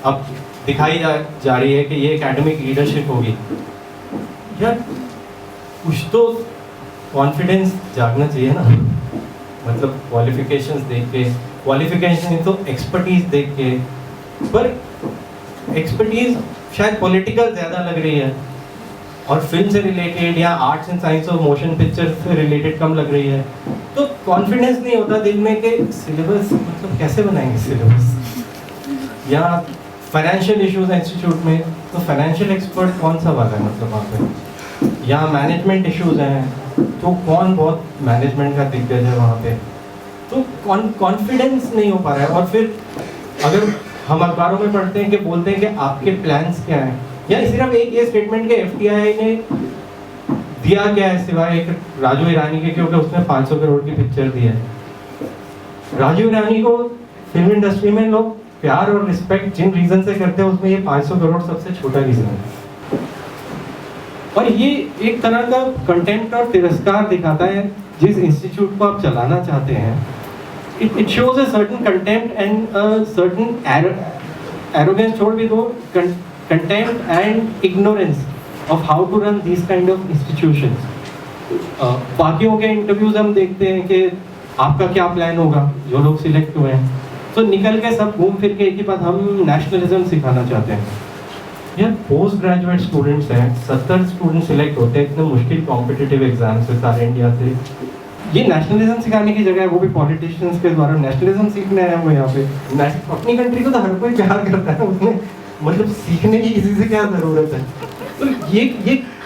P: अब दिखाई जा रही है कि ये एकेडमिक लीडरशिप होगी, यार कुछ तो कॉन्फिडेंस जागना चाहिए ना। मतलब क्वालिफिकेशंस देख के, क्वालिफिकेशन नहीं तो एक्सपर्टीज देख के, पर एक्सपर्टीज शायद पॉलिटिकल ज़्यादा लग रही है और फिल्म से रिलेटेड या आर्ट्स एंड साइंस और मोशन पिक्चर से रिलेटेड कम लग रही है। तो कॉन्फिडेंस नहीं होता दिल में कि सिलेबस मतलब कैसे बनाएंगे सिलेबस, या फाइनेंशियल इश्यूज इंस्टीट्यूट में तो फाइनेंशियल एक्सपर्ट कौन सा वाला है, मतलब वहाँ पे, या मैनेजमेंट इश्यूज हैं तो कौन बहुत मैनेजमेंट का दिग्गज है वहाँ पे। तो कॉन्फिडेंस नहीं हो पा रहा है। और फिर अगर हम अखबारों में पढ़ते हैं कि बोलते हैं कि आपके प्लान्स क्या हैं, या सिर्फ एक ये स्टेटमेंट के FTII ने दिया क्या है सिवाय एक राजू ईरानी के, क्योंकि उसने 500 करोड़ की पिक्चर दी है। राजू ईरानी को फिल्म इंडस्ट्री में लोग प्यार और रिस्पेक्ट जिन रीजन से करते हैं, उसमें ये 500 करोड़ सबसे छोटा रीजन है। और ये एक तरह का कंटेम्प्ट और तिरस्कार दिखाता है जिस इंस्टीट्यूट को आप चलाना चाहते हैं। It shows a certain contempt and a certain arrogance, छोड़ भी दो, contempt and ignorance of how to run this kind of institutions. बाकियों के इंटरव्यूज हम देखते हैं कि आपका क्या प्लान होगा, जो लोग सिलेक्ट हुए हैं तो निकल के सब घूम फिर के एक ही बात, हम नेशनलिज्म सिखाना चाहते हैं। यार पोस्ट ग्रेजुएट स्टूडेंट्स हैं, 70 स्टूडेंट सिलेक्ट होते हैं इतने मुश्किल कॉम्पिटिटिव एग्जाम से सारे इंडिया से। ये नेशनलिज्म सिखाने की जगह है, वो भी पॉलिटिशियंस के द्वारा नेशनलिज्म सीखने आए वो यहाँ पे। अपनी कंट्री को तो हर कोई प्यार करता है, उसमें मतलब सीखने की किसी से क्या ज़रूरत है। तो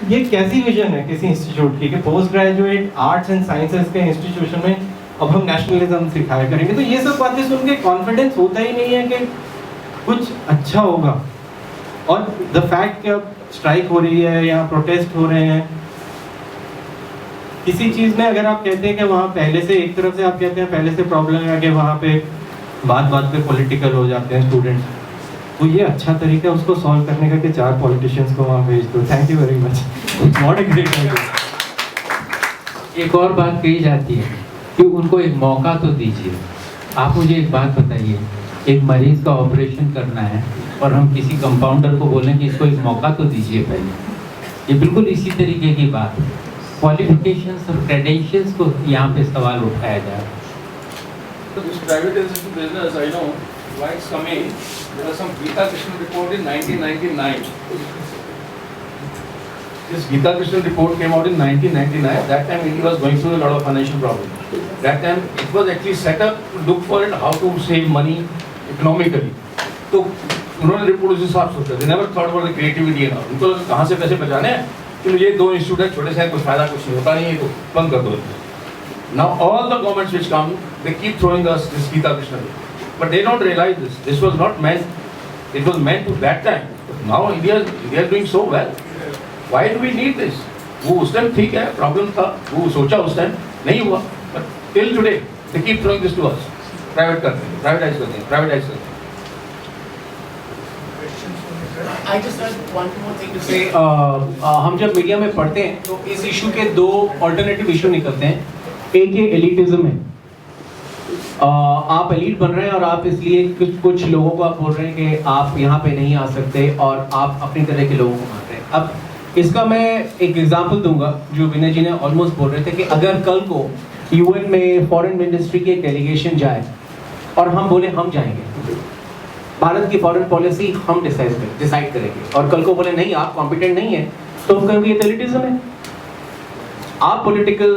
P: ये कैसी विजन है किसी इंस्टीट्यूट की कि post graduate arts and sciences के इंस्टीट्यूशन में अब हम नेशनलिज्म सिखाया करेंगे। तो ये सब बातें सुन के कॉन्फिडेंस होता ही नहीं है कि कुछ अच्छा होगा। और द फैक्ट कि अब स्ट्राइक हो रही है या प्रोटेस्ट हो रहे हैं किसी चीज़ में, अगर आप कहते हैं कि वहाँ पहले से, एक तरफ से आप कहते हैं पहले से प्रॉब्लम है कि वहाँ पे बात पे पॉलिटिकल हो जाते हैं स्टूडेंट्स, तो ये अच्छा तरीका है उसको सॉल्व करने का कि 4 पॉलिटिशियंस को वहाँ भेज दो। Thank you very much, not a great idea.
C: एक और बात कही जाती है कि उनको एक मौका तो दीजिए। आप मुझे एक बात बताइए, एक मरीज का ऑपरेशन करना है और हम किसी कंपाउंडर को बोलें कि इसको एक मौका तो दीजिए पहले। ये बिल्कुल इसी तरीके की बात है। क्वालिफिकेशंस और क्रेडेंशियल्स को यहाँ पे सवाल उठाया जा रहा है।
G: So this privatization business, I know why it's coming. There was some Geeta Krishnan report in 1999. This Geeta Krishnan report came out in 1999. That time India was going through a lot of financial problems. That time it was actually set up to look for it, how to save money economically. तो उन्होंने report उस हिसाब से सोचा। They never thought about the creativity and all. उनको कहाँ से पैसे बचाने हैं कि मुझे 2 इंस्टीट्यूट है छोटे से, कुछ फायदा कुछ नहीं होता नहीं है, तो बंद कर दो। Now all the governments which come, they keep throwing us this Geeta Krishnan, but they don't realize this. This was not meant. It was meant to that time. But now India is doing so well. Why do we need this? वो उस time ठीक है, problem था, वो सोचा उस time नहीं हुआ, but till today they keep throwing this to us. Private करते हैं, प्राइवेटाइज करते हैं, प्राइवेटाइज करते हैं।
O: I just had one more thing to say. हम जब मीडिया में पढ़ते हैं तो इस इशू के 2 ऑल्टरनेटिव इशू निकलते हैं। एक ये एलिटिज्म है, आप एलिट बन रहे हैं और आप इसलिए कुछ लोगों को आप बोल रहे हैं कि आप यहाँ पे नहीं आ सकते और आप अपनी तरह के लोगों को मान रहे हैं। अब इसका मैं एक एग्जांपल दूंगा जो विनय जी ने ऑलमोस्ट बोल रहे थे कि अगर कल को यूएन में फॉरेन मिनिस्ट्री की एक डेलीगेशन जाए और हम बोले हम जाएंगे, भारत की फॉरेन पॉलिसी हम डिसाइड करेंगे, और कल को बोले नहीं आप कॉम्पिटेंट नहीं है, तो हम कहेंगे ये एलिटिज्म है। आप पॉलिटिकल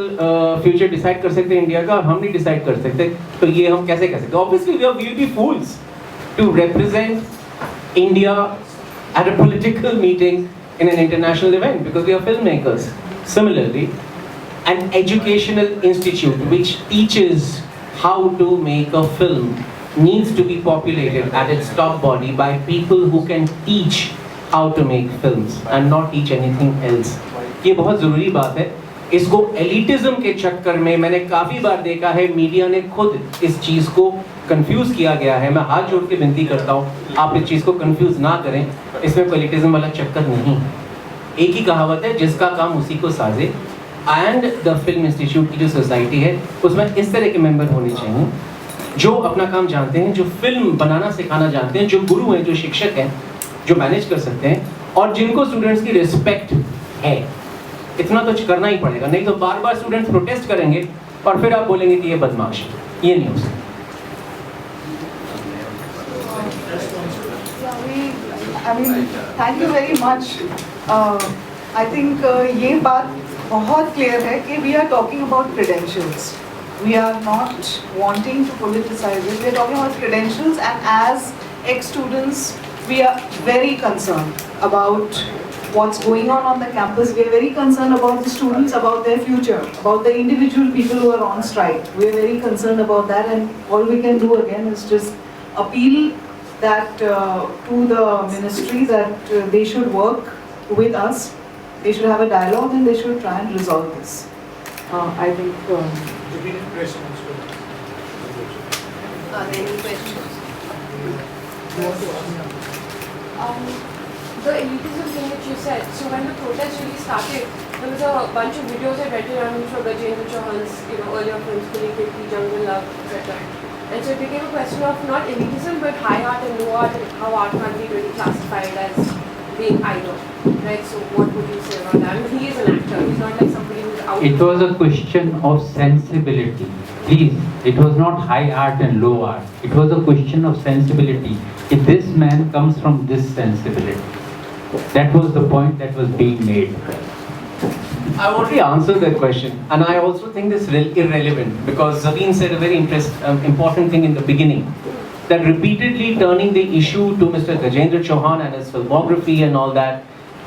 O: फ्यूचर डिसाइड कर सकते हैं इंडिया का और हम नहीं डिसाइड कर सकते, तो ये हम कैसे कर सकते? Obviously we will be fools to represent India at a political meeting in an international event because we are filmmakers. Similarly, an educational institute which teaches how to make a film needs to be populated at its top body by people who can teach how to make films and not teach anything else. ये बहुत ज़रूरी बात है। इसको elitism के चक्कर में मैंने काफ़ी बार देखा है, मीडिया ने खुद इस चीज़ को कंफ्यूज किया गया है। मैं हाथ जोड़ के विनती करता हूँ आप इस चीज़ को कंफ्यूज ना करें, इसमें कोई एलिटिज्म वाला चक्कर नहीं। एक ही कहावत है, जिसका काम उसी को साजे। एंड द फिल्म इंस्टीट्यूट की जो सोसाइटी है उसमें इस तरह के मेंबर होने चाहिए जो अपना काम जानते हैं, जो फिल्म बनाना सिखाना जानते हैं, जो गुरु हैं, जो शिक्षक हैं, जो मैनेज कर सकते हैं और जिनको स्टूडेंट्स की रिस्पेक्ट है। इतना तो करना ही पड़ेगा, नहीं तो बार बार स्टूडेंट्स प्रोटेस्ट करेंगे और फिर आप बोलेंगे कि ये बदमाश है। ये नहीं हो सकता।
A: I mean, thank you very much. I think ये बात बहुत clear है कि we are talking about credentials. We are not wanting to politicize it. We are talking about credentials, and as ex-students, we are very concerned about what's going on the campus. We are very concerned about the students, about their future, about the individual people who are on strike. We are very concerned about that, and all we can do again is just appeal that to the ministry that they should work with us. They should have a dialogue and they should try and resolve this. I think.
H: Are there any questions?
I: The elitism thing which you said, so when the protest really started, there was a bunch of videos that went around which were Gajendra Chauhan's, earlier films, Kili Kiki, Jungle Love, etc. And so it became a question of not elitism but high art and low art, and how art can't be really classified as being either, right? So what would you say about that? I mean, he is an actor, he's not like somebody who's out.
C: It was a question of sensibility. Please, it was not high art and low art. It was a question of sensibility. If this man comes from this sensibility, that was the point that was being made.
O: I already answered that question, and I also think this is irrelevant because Zaveen said a very important thing in the beginning, that repeatedly turning the issue to Mr. Gajendra Chauhan and his filmography and all that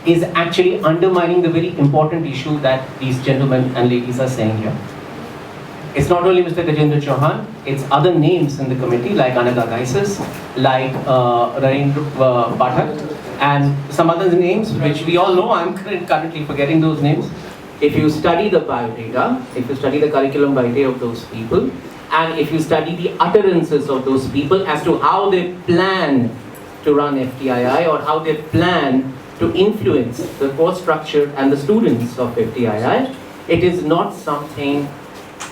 O: is actually undermining the very important issue that these gentlemen and ladies are saying here. It's not only Mr. Gajendra Chauhan, it's other names in the committee like Anaga Gaisis, like Narendra Pathak, and some other names which we all know. I'm currently forgetting those names. If you study the biodata, if you study the curriculum vitae of those people, and if you study the utterances of those people as to how they plan to run FTII or how they plan to influence the course structure and the students of FTII, it is not something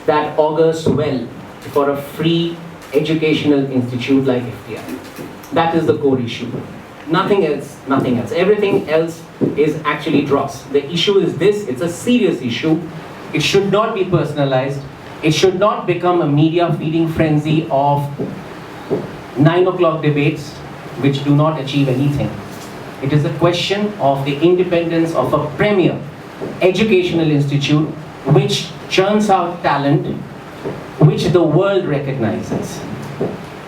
O: that augurs well for a free educational institute like FTI. That is the core issue. Nothing else, nothing else. Everything else is actually dross. The issue is this, it's a serious issue. It should not be personalized. It should not become a media feeding frenzy of 9 o'clock debates which do not achieve anything. It is a question of the independence of a premier educational institute which churns out talent which the world recognizes.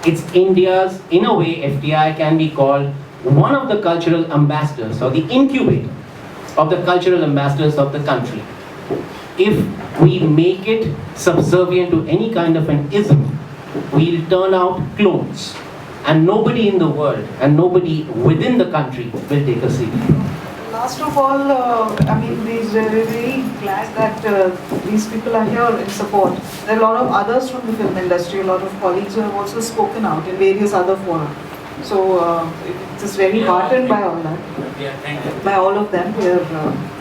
O: It's India's, in a way, FTI can be called one of the cultural ambassadors or the incubator of the cultural ambassadors of the country. If we make it subservient to any kind of an ism, we'll turn out clones. And nobody in the world and nobody within the country will take a seat.
A: Last of all, we're really glad that these people are here in support. There are a lot of others from the film industry, a lot of colleagues who have also spoken out in various other fora. So it's just very heartened by all that. By all of them, we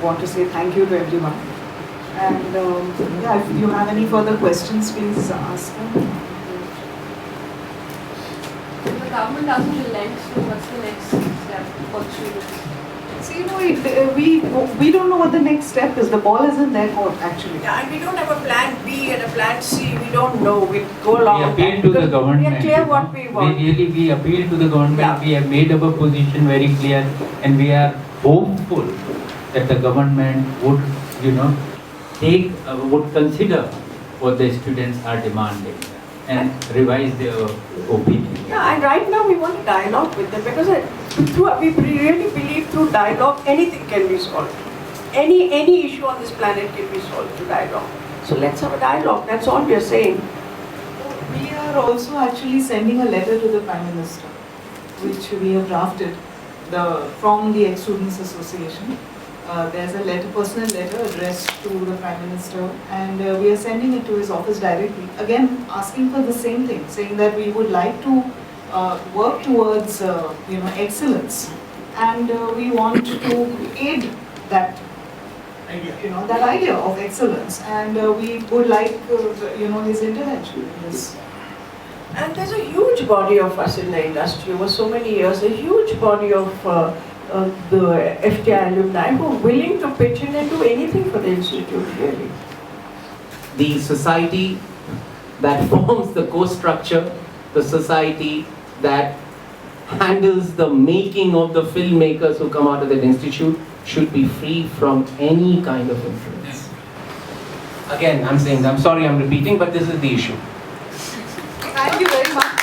A: want to say thank you to everyone. And if you have any further questions, please ask them.
I: If the government doesn't relent, so what's the next step for the students?
A: See, we don't know what the next step is. The ball is in their court, actually.
B: Yeah, and we don't have a plan B and a plan C. We don't know. We go along.
C: We appeal to the government.
B: We are clear what we want.
C: We appeal to the government. Yeah. We have made our position very clear, and we are hopeful that the government would, would consider what the students are demanding and revise their opinion.
B: Yeah, and right now we want a dialogue with them because we really believe through dialogue anything can be solved. Any issue on this planet can be solved through dialogue. So let's have a dialogue. That's all we are saying.
A: We are also actually sending a letter to the Prime Minister, which we have drafted from the Ex-Students Association. There's a personal letter addressed to the Prime Minister, and we are sending it to his office directly. Again, asking for the same thing, saying that we would like to work towards, excellence, and we want to aid that, that idea of excellence, and we would like, his intervention in this.
B: And there's a huge body of us in the industry over so many years, a huge body of the FTI alumni who are willing to pitch in and do anything for the institute, really.
O: The society that forms the core structure, the society that handles the making of the filmmakers who come out of that institute should be free from any kind of influence. Again, I'm sorry I'm repeating, but this is the issue.
A: Thank you very much.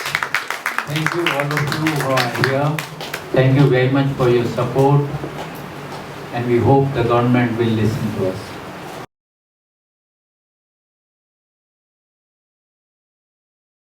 C: Thank you all of you who are here. Thank you very much for your support, and we hope the government will listen to us.